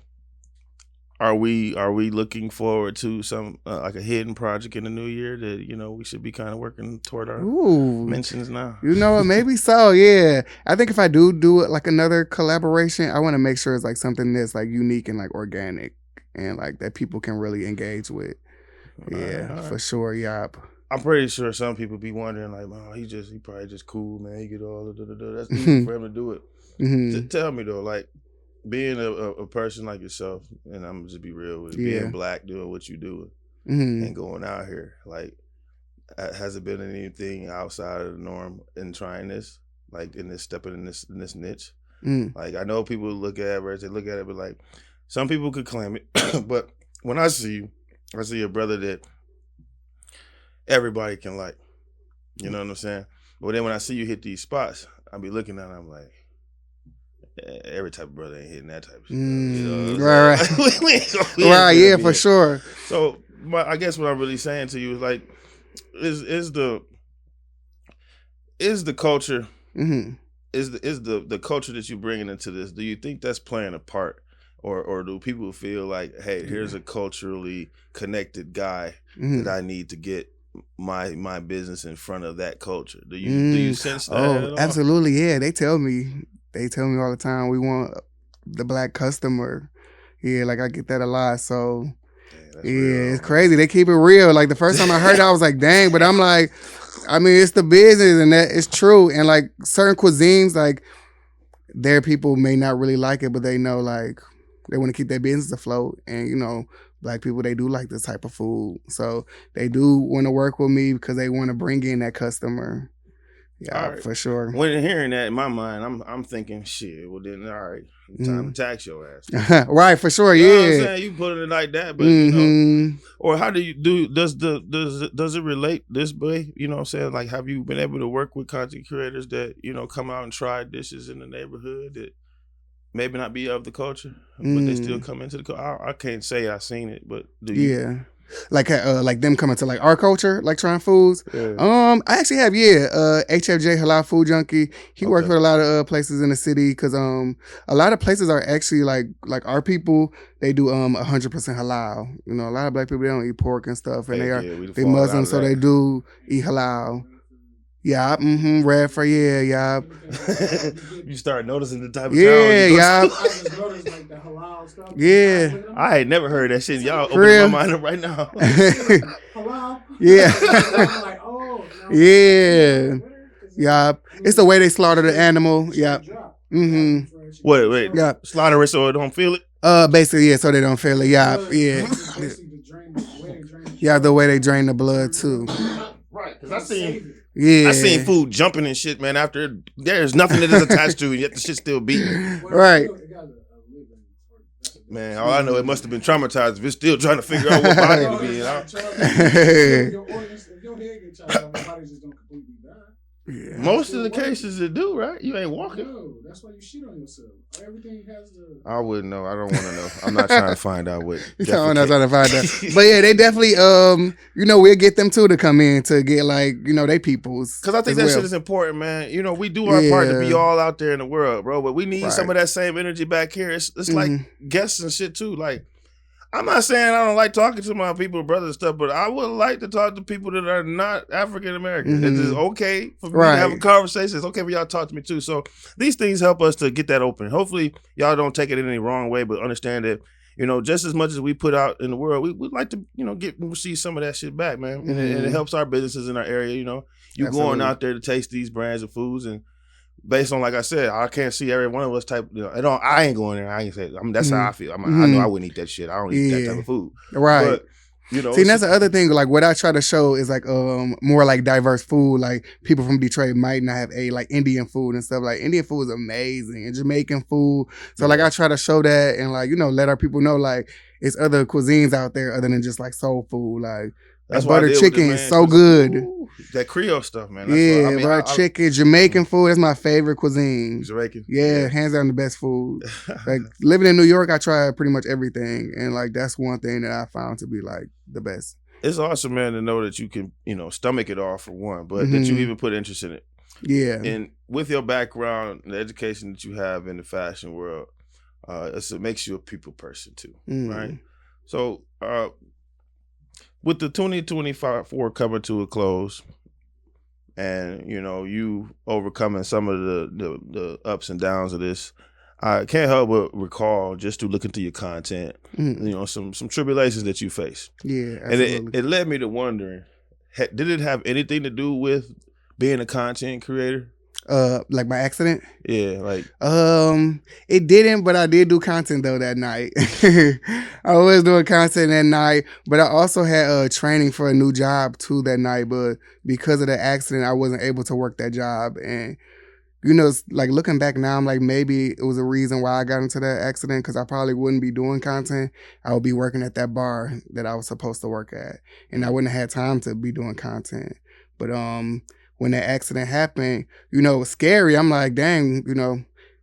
are we looking forward to some like a hidden project in the new year that we should be kind of working toward our mentions now? Maybe so. Yeah, I think if I do it like another collaboration, I want to make sure it's like something that's like unique and like organic and like that people can really engage with. Yeah, all right. For sure. Yep. I'm pretty sure some people be wondering like, oh, he probably just cool, man. He get all that's easy for him to do it. Mm-hmm. Tell me though, like being a person like yourself, and I'm gonna just be real with it, being black, doing what you do, and going out here, like, has it been anything outside of the norm in trying this, like in this stepping in this niche? Like I know people look at it, they look at it, but like some people could claim it, but when I see you. I see a brother that everybody can like. You know what I'm saying? But then when I see you hit these spots, I be looking at it, I'm like, every type of brother ain't hitting that type of shit. Right. Right, yeah, for sure. So I guess what I'm really saying to you is like, is the culture, is the culture that you bringing into this, do you think that's playing a part? Or do people feel like, hey, here's a culturally connected guy that I need to get my business in front of that culture? Do you sense that? Oh, absolutely, yeah. They tell me all the time, we want the black customer. Yeah, like I get that a lot. So yeah, it's crazy. They keep it real. Like the first time I heard it, I was like, dang. But I'm like, I mean, it's the business, and that it's true. And like certain cuisines, like their people may not really like it, but they know like. They want to keep their business afloat, and black people, they do like this type of food, so they do want to work with me because they want to bring in that customer. Yeah, right. For sure. When hearing that in my mind, I'm thinking, shit. Well, then, all right, time to tax your ass. Right, for sure. You know what I'm saying? You put it like that, but or how do you do? Does it relate this way? You know what I'm saying? Like, have you been able to work with content creators that come out and try dishes in the neighborhood that maybe not be of the culture, but they still come into the culture? I can't say I've seen it, but do you? Yeah. Like them coming to like our culture, like trying foods. Yeah. I actually have HFJ Halal Food Junkie. He works with a lot of places in the city because a lot of places are actually like our people. They do 100% halal. A lot of black people, they don't eat pork and stuff, and they Muslims, so they do eat halal. Yeah, red for yeah. You start noticing the type of challenge. I just noticed like the halal stuff. Yeah. I ain't never heard that shit. Y'all opening my mind up right now. Halal? Yeah. I'm like, oh. No, Yeah. It's the way they slaughter the animal. Yeah. Wait. Yeah. Slaughter it so it don't feel it? Basically, yeah, so they don't feel it. Yeah. Yeah, the way they drain the blood too. Right, because I seen food jumping and shit, man. After there's nothing that is attached to it, yet the shit's still beating. Right. Man, all I know, it must have been traumatized if it's still trying to figure out what body to be in. If your head get chopped off, my body just don't completely die. Yeah. Most of the cases it do, right? You ain't walking. No, that's why you shit on yourself. Everything has the. I wouldn't know. I don't want to know. I'm not trying to find out what. I'm not trying to find out. But yeah, they definitely, we'll get them too to come in to get they peoples. Because I think that shit is important, man. We do our part to be all out there in the world, bro. But we need some of that same energy back here. It's like guests and shit too. Like, I'm not saying I don't like talking to my people, brothers and stuff, but I would like to talk to people that are not African American. It is okay for me to have a conversation. It's okay for y'all to talk to me too. So these things help us to get that open. Hopefully y'all don't take it in any wrong way, but understand that, just as much as we put out in the world, we'd like to, receive some of that shit back, man. And it helps our businesses in our area, You going out there to taste these brands of foods, and based on, like I said, I can't see every one of us type. I ain't going there. I ain't say. That's how I feel. I know I wouldn't eat that shit. I don't eat that type of food. Right. But, see, that's the other thing. Like, what I try to show is more like diverse food. Like, people from Detroit might not have Indian food and stuff. Like, Indian food is amazing, and Jamaican food. So I try to show that and let our people know it's other cuisines out there other than just soul food. Like, that's butter chicken is so good. Ooh, that Creole stuff, man. That's butter chicken, Jamaican food. That's my favorite cuisine. Jamaican. Yeah, hands down the best food. Living in New York, I try pretty much everything, and that's one thing that I found to be the best. It's awesome, man, to know that you can, stomach it all for one, but that you even put interest in it. Yeah. And with your background, the education that you have in the fashion world, it makes you a people person too, right? So, with the 2024 coming to a close, and you overcoming some of the ups and downs of this, I can't help but recall, just to look into your content, some tribulations that you face. Yeah, absolutely. And it led me to wondering, did it have anything to do with being a content creator? Like my accident? Yeah, it didn't, but I did do content though that night. I was doing content that night, but I also had training for a new job too that night. But because of the accident, I wasn't able to work that job. And looking back now, I'm like, maybe it was a reason why I got into that accident, because I probably wouldn't be doing content. I would be working at that bar that I was supposed to work at, and I wouldn't have had time to be doing content. But when that accident happened, it was scary. I'm like, dang,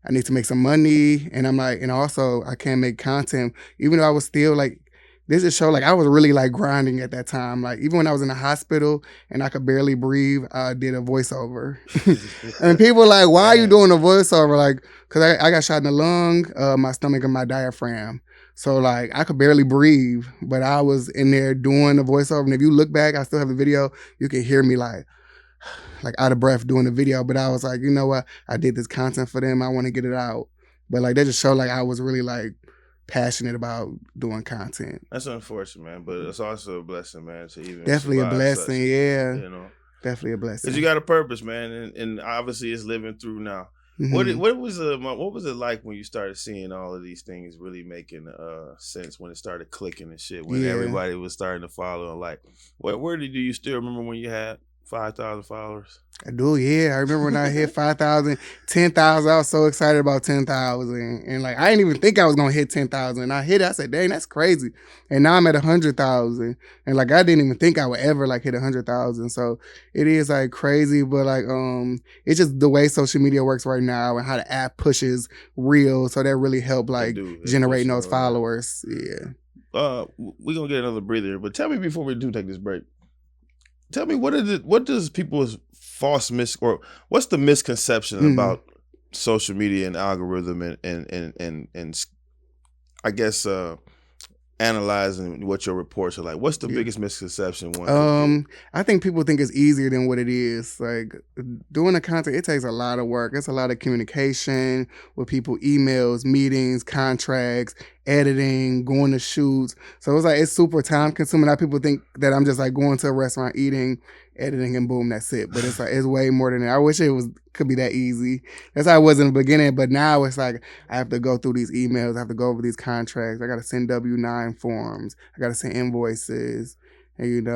I need to make some money. And I'm like, and also I can't make content, even though I was still this is show I was really grinding at that time. Even when I was in the hospital and I could barely breathe, I did a voiceover. And people were like, why are you doing a voiceover? Cause I got shot in the lung, my stomach and my diaphragm. So I could barely breathe, but I was in there doing the voiceover. And if you look back, I still have the video, you can hear me out of breath doing the video. But I was like, you know what? I did this content for them. I want to get it out. But they just showed I was really passionate about doing content. That's unfortunate, man, but it's also a blessing, man, to even definitely a blessing, yeah. Definitely a blessing. Because you got a purpose, man, and obviously it's living through now. Mm-hmm. What was it like when you started seeing all of these things really making sense, when it started clicking and shit, when everybody was starting to follow? And where do you still remember when you had 5,000 followers? I do, yeah. I remember when I hit 5,000, 10,000. I was so excited about 10,000. And I didn't even think I was going to hit 10,000. I hit it. I said, dang, that's crazy. And now I'm at 100,000. And I didn't even think I would ever hit 100,000. So it is crazy, but it's just the way social media works right now and how the app pushes reels. So that really helped generating those followers. Yeah. We're going to get another breather, but tell me before we do take this break. Tell me, what does people's what's the misconception about social media and algorithm and I guess analyzing what your reports are like? What's the biggest misconception? I think people think it's easier than what it is. Doing the content, it takes a lot of work. It's a lot of communication with people, emails, meetings, contracts, editing, going to shoots. So it's super time consuming. Now people think that I'm just going to a restaurant, eating, editing, and boom, that's it. But it's way more than that. I wish could be that easy. That's how it was in the beginning. But now it's I have to go through these emails. I have to go over these contracts. I got to send W-9 forms. I got to send invoices. And,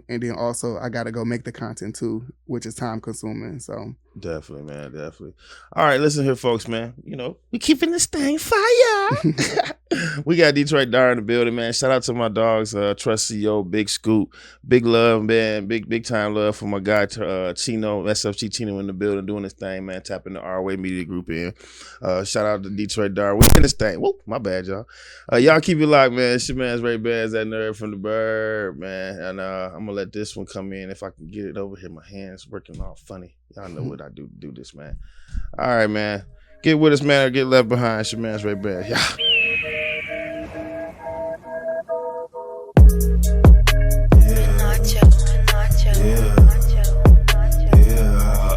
and then also I got to go make the content too, which is time consuming. So Definitely, man. Definitely. All right, listen here, folks, man. You know, we keeping this thing fire. We got Detroit DAR in the building, man. Shout out to my dogs, Trust CEO, Big Scoop. Big love, man. Big time love for my guy, Chino, SFG Chino in the building doing this thing, man. Tapping the OurWAY Media Group in. Shout out to Detroit DAR. We in this thing. Whoop, my bad, y'all. Y'all keep it locked, man. It's your man's Ray Bands, that nerd from the bird, man. And I'm going to let this one come in. If I can get it over here, my hand's working all funny. Y'all know what I do to do this, man. All right, man. Get with us, man, or get left behind. It's your man's Ray Bands. Yeah.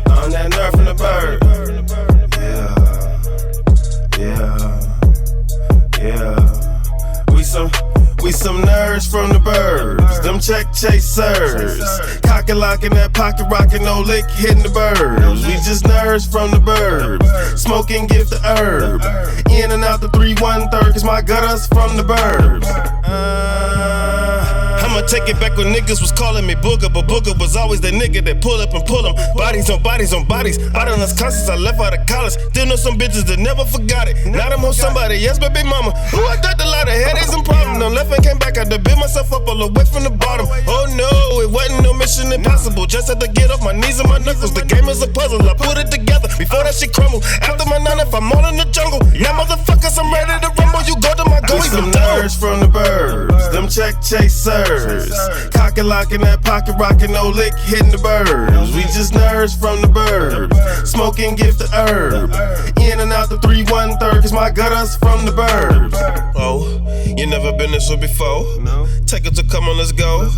I'm that nerd from the bird. We some nerds from the burbs, them check chasers. Cock and lock in that pocket, rockin' no lick, hitting the burbs. We just nerds from the burbs, smoking gift the herb. In and out the 3-1-3, cause my gutters from the burbs. I'ma take it back when niggas was calling me Booger, but Booger was always the nigga that pull up and pull them. Bodies on bodies on bodies. I done lost conscience, I left out of college. Still know some bitches that never forgot it. Now I'm on somebody, yes, baby mama. Who I got a lot of headaches and problems. No left and came back, I had to build myself up all the way from the bottom. Oh no, it wasn't no mission impossible. Just had to get off my knees and my knuckles. The game is a puzzle, I put it together before that shit crumble. After my 9, if I'm all in the jungle. Now motherfuckers, I'm ready to rumble. You go to my go, we some nerds from the burbs, them check chasers. Cock and lock in that pocket, rockin' no lick, hitting the burbs. We just nerds from the burbs, smoking gift the herb. In and out the 3-1-3, cause my gutters from the burbs. Oh, you never been this way before? No. Take it to come on, let's go.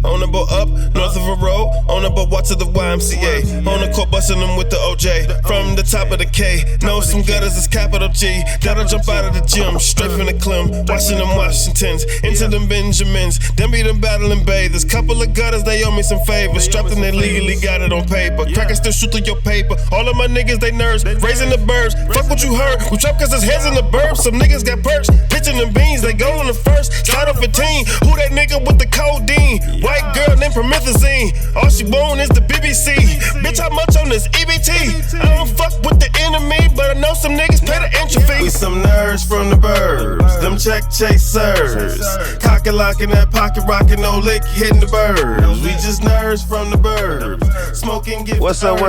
On the boat up, north of a road. On the boat walk to the YMCA. On the court bustin' them with the OJ. From the top of the K, know some gutters is capital G. Gotta jump out of the gym, straight from the Clem. Watching them Washingtons, into them Benjamins. Then be them battling Bay. There's couple of gutters, they owe me some favors. Strapped and they legally got it on paper. Crackers still shoot through your paper. All of my niggas, they nerds, raising the birds. Fuck what you heard, we trap cause there's heads in the burbs. Some niggas got perks, pitching them beans. They go on the first, slide up a team. Who that nigga with the codeine? White girl named Promethazine. All she want is the BBC. Bitch, how much on this EBT? I don't fuck with the enemy, but I know some niggas pay the entry fee. We some nerds from the burbs, them check chasers. Cock and lock in that pocket, rockin' no lick, hitting the burbs. We just nerds from the burbs, smoking gift. What's up,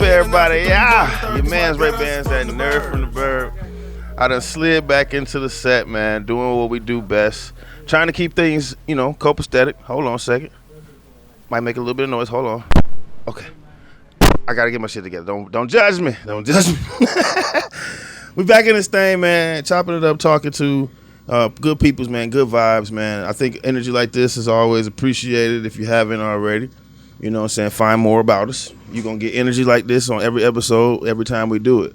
everybody? Yeah, your man's Ray Bands, that nerd from the burb. I done slid back into the set, man, doing what we do best. Trying to keep things, copacetic. Hold on a second. Might make a little bit of noise. Hold on. Okay. I gotta get my shit together. Don't judge me. Don't judge me. We back in this thing, man. Chopping it up, talking to good peoples, man. Good vibes, man. I think energy like this is always appreciated if you haven't already. You know what I'm saying? Find more about us. You're going to get energy like this on every episode, every time we do it.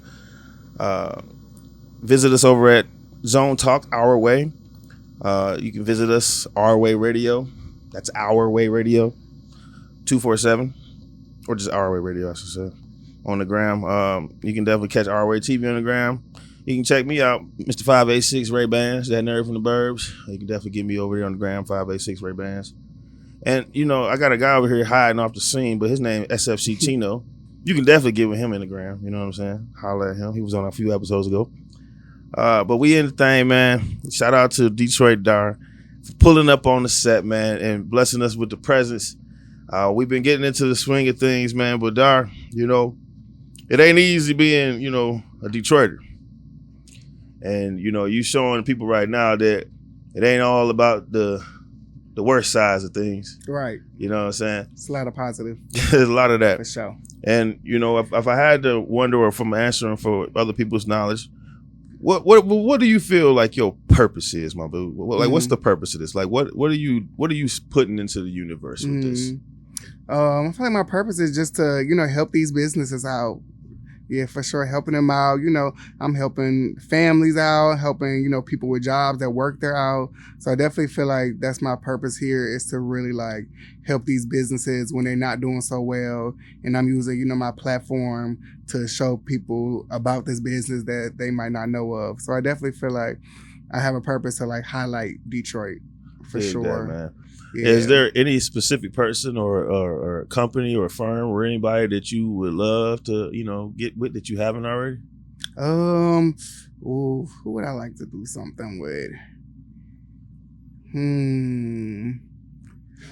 Visit us over at Zone Talk, OurWAY. You can visit us, OurWAY Radio. That's OurWAY Radio, 247. Or just OurWAY Radio, I should say, on the gram. You can definitely catch OurWAY TV on the gram. You can check me out, Mr. 586 Ray Bands, that nerd from the burbs. You can definitely get me over there on the gram, 586 Ray Bands. And, I got a guy over here hiding off the scene, but his name is SFC Chino. You can definitely get with him in the gram, you know what I'm saying? Holler at him. He was on a few episodes ago. But we in the thing, man. Shout out to Detroit DAR for pulling up on the set, man, and blessing us with the presence. We've been getting into the swing of things, man, but DAR, it ain't easy being, a Detroiter. And, you showing people right now that it ain't all about the worst sides of things. Right. You know what I'm saying? It's a lot of positive. There's a lot of that. For sure. And, if I had to wonder, or from answering for other people's knowledge, what do you feel like your purpose is, my boo? What's the purpose of this? Like, what are you putting into the universe with this? I feel like my purpose is just to, help these businesses out. Yeah, for sure. Helping them out. I'm helping families out, helping, people with jobs that work there out. So I definitely feel like that's my purpose here, is to really help these businesses when they're not doing so well. And I'm using, my platform to show people about this business that they might not know of. So I definitely feel like I have a purpose to highlight Detroit. For Dig sure. that, man. Yeah. Is there any specific person or company or firm or anybody that you would love to, get with that you haven't already? Who would I like to do something with?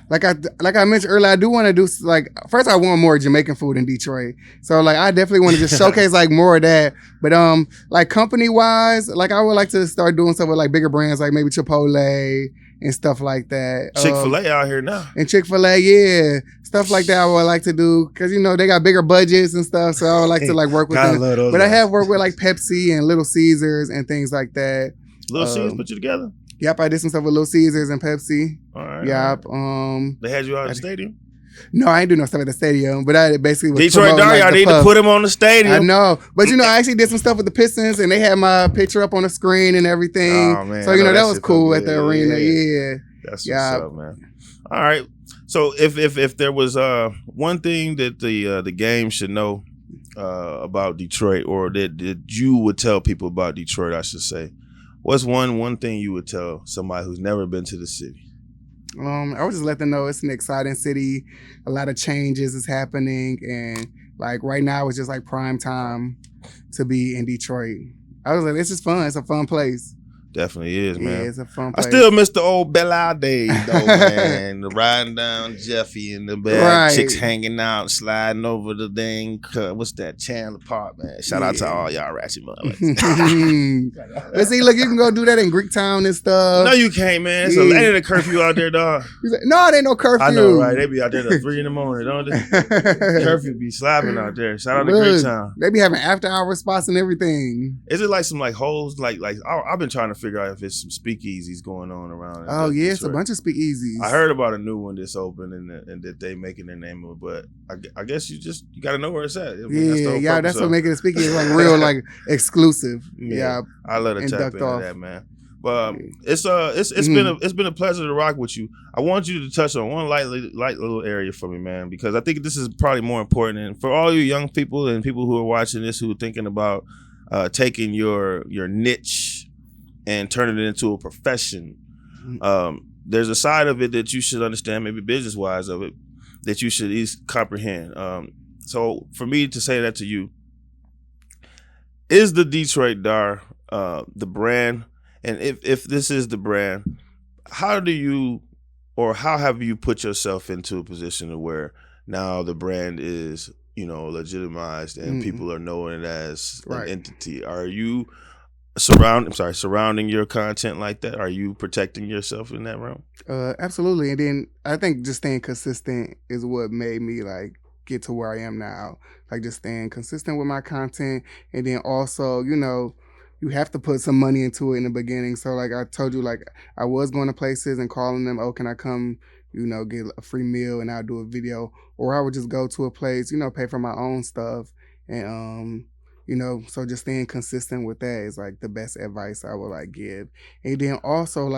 Like I mentioned earlier, I do want to do first I want more Jamaican food in Detroit. So I definitely want to just showcase more of that. But company wise, I would like to start doing stuff with bigger brands like maybe Chipotle and stuff like that. Chick-fil-A out here now. And Chick-fil-A, yeah. Stuff like that I would like to do because they got bigger budgets and stuff. So I would like to work with them. But I have worked with Pepsi and Little Caesars and things like that. Little Caesars put you together? Yep, I did some stuff with Little Caesars and Pepsi. All right. Yep. They had you out at the stadium? No, I ain't do no stuff at the stadium, but I basically was Detroit DAR, y'all need to put him on the stadium. I know, but I actually did some stuff with the Pistons, and they had my picture up on the screen and everything. Oh, man. So that was cool at the arena. Yeah. That's what's up, man. All right. So if there was one thing that the game should know about Detroit, or that you would tell people about Detroit, I should say, what's one thing you would tell somebody who's never been to the city? I would just let them know it's an exciting city. A lot of changes is happening, and right now it's just prime time to be in Detroit. I was it's just fun. It's a fun place. Definitely is, man. Yeah, it's a fun place. I still miss the old Belle Isle days, though, man. The riding down Jeffy and the bad chicks hanging out, sliding over the dang, what's that, Chandler Park, man. Shout out to all y'all ratchet motherfuckers. But see, look, you can go do that in Greektown and stuff. No, you can't, man. So ain't a curfew out there, dog. No, it ain't no curfew. I know, right? They be out there at 3 a.m, don't they? Curfew be slapping out there. Shout out to Greektown. They be having after-hour spots and everything. Is it some holes? I've been trying to figure out if it's some speakeasies going on around. Oh yeah, it's a bunch of speakeasies. I heard about a new one that's open and that they making their name of it, but I guess you got to know where it's at. That's what making it speakeasy real exclusive. Yeah, I let it tap into that, man. But it's been a pleasure to rock with you. I want you to touch on one light little area for me, man, because I think this is probably more important. And for all you young people and people who are watching this who are thinking about taking your niche and turning it into a profession, there's a side of it that you should understand, maybe business-wise of it, that you should at least comprehend. So for me to say that to you, is the Detroit DAR the brand? And if this is the brand, how have you put yourself into a position of where now the brand is, legitimized and people are knowing it as an entity? Are you surrounding your content like that? Are you protecting yourself in that realm? Absolutely. And then I think just staying consistent is what made me get to where I am now. Just staying consistent with my content, and then also, you have to put some money into it in the beginning. So I told you, I was going to places and calling them, oh, can I come, get a free meal and I'll do a video, or I would just go to a place, pay for my own stuff, and so just staying consistent with that is the best advice I would give. And then also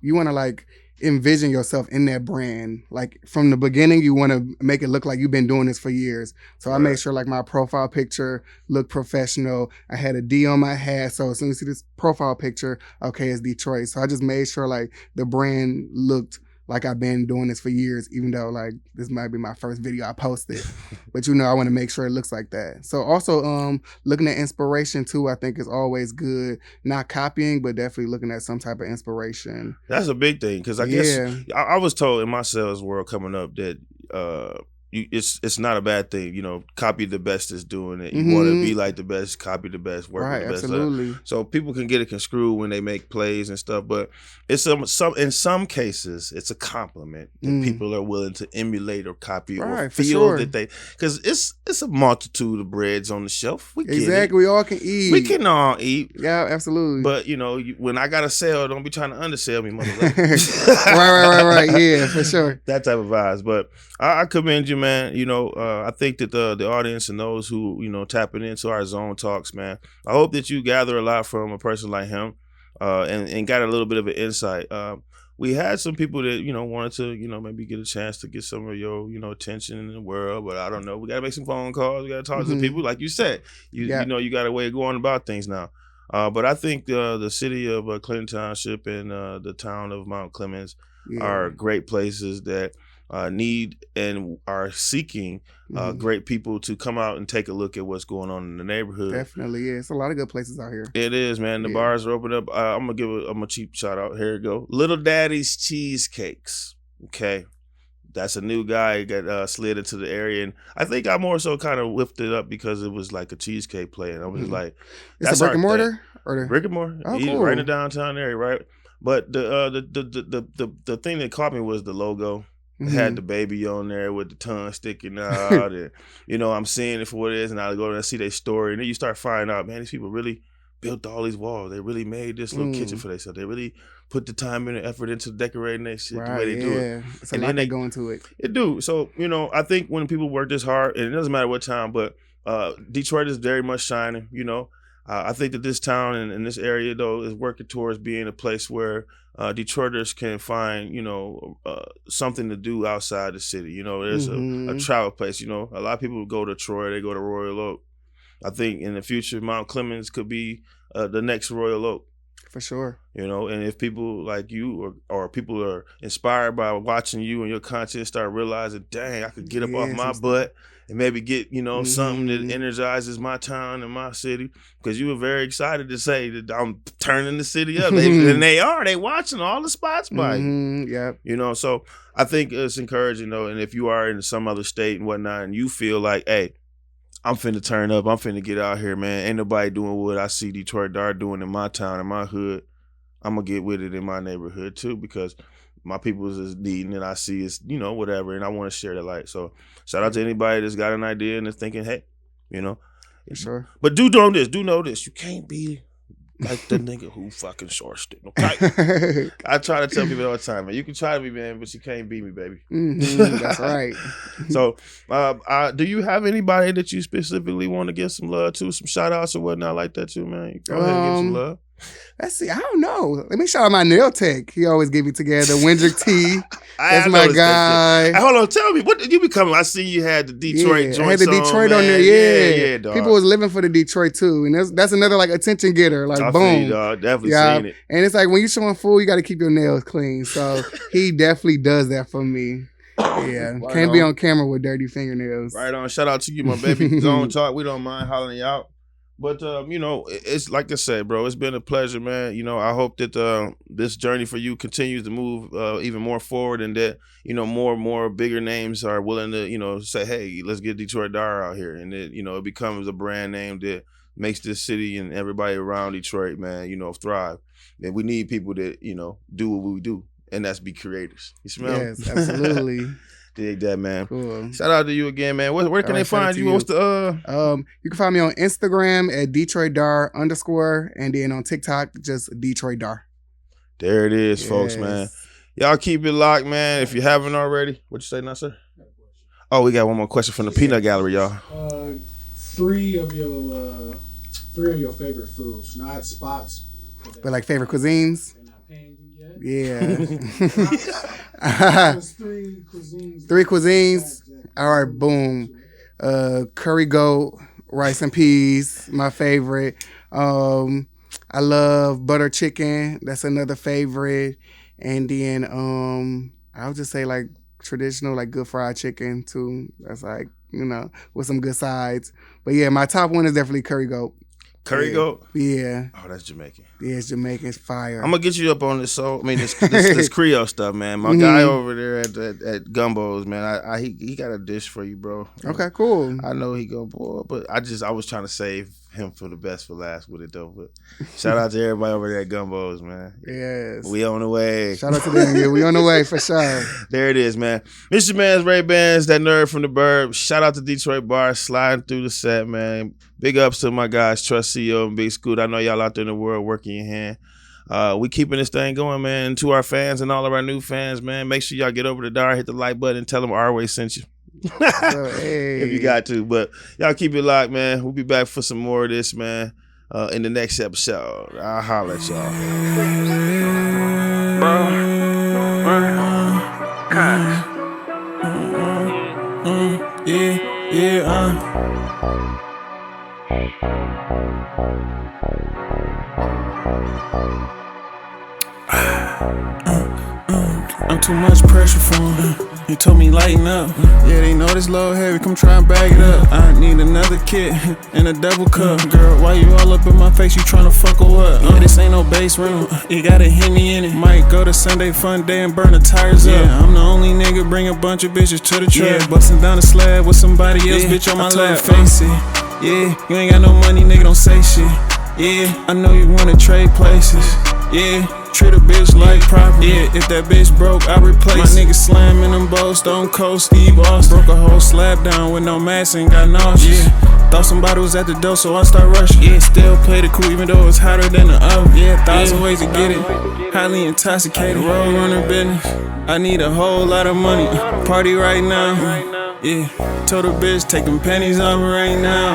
you want to envision yourself in that brand. From the beginning, you want to make it look like you've been doing this for years. So I made sure my profile picture looked professional. I had a D on my hat. So as soon as you see this profile picture, okay, it's Detroit. So I just made sure the brand looked like I've been doing this for years, even though this might be my first video I posted. But I want to make sure it looks like that. So also looking at inspiration too, I think is always good. Not copying, but definitely looking at some type of inspiration. That's a big thing, because I guess I was told in my sales world coming up that it's not a bad thing, copy the best is doing it. You want to be like the best, copy the best, work with the best. Absolutely. So people can get it construed when they make plays and stuff, but it's in some cases it's a compliment that people are willing to emulate or copy or feel that they, because it's a multitude of breads on the shelf. We get it. We all can eat. We can all eat. Yeah, absolutely. But when I gotta sell, don't be trying to undersell me, motherfucker. right. Yeah, for sure. That type of vibes. But I commend you, man. I think that the audience and those who tapping into our Zone Talks, man, I hope that you gather a lot from a person like him, and got a little bit of an insight. We had some people that wanted to maybe get a chance to get some of your attention in the world, but I don't know. We gotta make some phone calls. We gotta talk to some people, like you said. You got a way of going about things now. But I think the city of Clinton Township and the town of Mount Clemens are great places that need and are seeking great people to come out and take a look at what's going on in the neighborhood. Definitely, yeah. It's a lot of good places out here. It is, man. The bars are open up. I'm gonna give a cheap shout out. Here we go. Little Daddy's Cheesecakes. Okay. That's a new guy that slid into the area, and I think I more so kind of whipped it up because it was like a cheesecake play, and I was like, "That's a brick and mortar, or brick and mortar, cool. Right in the downtown area, right?" But the thing that caught me was the logo. It had the baby on there with the tongue sticking out, and I'm seeing it for what it is, and I go and see their story, and then you start finding out, man, these people really built all these walls. They really made this little kitchen for themselves. They really put the time and the effort into decorating that shit the way they do it. It's a lot they go into it. It do. So, I think when people work this hard, and it doesn't matter what time, but Detroit is very much shining, I think that this town and this area, though, is working towards being a place where Detroiters can find, something to do outside the city. There's a travel place. A lot of people go to Troy, they go to Royal Oak. I think in the future, Mount Clemens could be the next Royal Oak. For sure. And if people like you or people are inspired by watching you and your content, start realizing, dang, I could get up off my butt and maybe get, something that energizes my town and my city. Because you were very excited to say that I'm turning the city up. And they watching all the spots by you. Yeah. So I think it's encouraging, and if you are in some other state and whatnot, and you feel like, hey, I'm finna turn up. I'm finna get out here, man. Ain't nobody doing what I see Detroit DAR doing in my town, in my hood. I'm gonna get with it in my neighborhood too, because my people is needing it. I see it's, whatever, and I want to share that light. So shout out to anybody that's got an idea and is thinking, hey, For sure. But do know this. You can't be like the nigga who fucking short stick. Okay? I try to tell people all the time, man. You can try to be, man, but you can't beat me, baby. That's right. So, do you have anybody that you specifically want to give some love to, some shout outs or whatnot like that too, man? Go ahead and give some love. Let's see. I don't know. Let me shout out my nail tech. He always get me together. Windrick T. That's my guy. Hey, hold on. Tell me, what did you become? I see you had the Detroit joint. I had the Detroit on there. Yeah, dog. People was living for the Detroit too, and that's another like attention getter. Like, I boom. feel you, dog. Definitely seen it. And it's like when you showing food, you got to keep your nails clean. So he definitely does that for me. Yeah, Right can't on. be on camera with dirty fingernails. Right on. Shout out to you, my baby. Zone Talk. We don't mind hollering you out. But, it's like I said, bro, it's been a pleasure, man. I hope that this journey for you continues to move even more forward, and that, more and more bigger names are willing to, say, hey, let's get Detroit DAR out here. And it becomes a brand name that makes this city and everybody around Detroit, man, thrive. And we need people that, do what we do, and that's be creators. You smell? Yes, absolutely. Dig that, man. Cool. Shout out to you again, man. Where can they find you? What's the you can find me on Instagram at DetroitDar_, and then on TikTok, just Detroit DAR. There it is, folks, man. Y'all keep it locked, man. If you haven't already. What you say now, sir? Oh, we got one more question from the Peanut Gallery, y'all. Three of your favorite foods, not spots. But like favorite cuisines? They're not paying you yet. Yeah. Just three cuisines. Three cuisines. All right, boom. Curry goat, rice and peas, my favorite. I love butter chicken. That's another favorite. And then I would just say like traditional, like good fried chicken too. That's like, with some good sides. But yeah, my top one is definitely curry goat. Curry goat? Yeah. Oh, that's Jamaican. Yeah, it's Jamaican. It's fire. I'm gonna get you up on this. This Creole stuff, man. My guy over there at Gumbo's, man. He got a dish for you, bro. Okay, cool. I know he go, boy, but I was trying to save him for the best for last with it though. But shout out to everybody over there at Gumbo's, man. Yes. We on the way. Shout out to them. Yeah, we on the way for sure. There it is, man. Mr. Man's Ray Bans, that nerd from the burb. Shout out to Detroit Bar, sliding through the set, man. Big ups to my guys, Trust CEO and Big Scoot. I know y'all out there in the world working your hand. We keeping this thing going, man. To our fans and all of our new fans, man, make sure y'all get over to DAR, hit the like button, and tell them OurWAY sent you. Hey. If you got to. But y'all keep it locked, man. We'll be back for some more of this, man, in the next episode. I'll holler at y'all. I'm too much pressure for him. He told me lighten up. Yeah, they know this low heavy, come try and bag it up. I need another kit and a double cup. Girl, why you all up in my face? You tryna fuck or what? Yeah, this ain't no base room. You gotta hit me in it. Might go to Sunday fun day and burn the tires up. Yeah, I'm the only nigga bring a bunch of bitches to the trap. Yeah, bustin' down the slab with somebody else, bitch on my lap. Face it. Yeah, you ain't got no money, nigga, don't say shit. Yeah, I know you wanna trade places. Yeah, treat a bitch like property. Yeah, if that bitch broke, I replace my niggas slamming them both. Stone Cold Steve Austin. Broke a whole slab down with no mask and got nauseous. Yeah, thought somebody was at the door, so I start rushing. Yeah, still play the cool even though it's hotter than the oven. Yeah, 1,000 ways to get it. Highly intoxicated, road runner business. I need a whole lot of money. Party right now. Yeah, told a bitch take them panties off right now.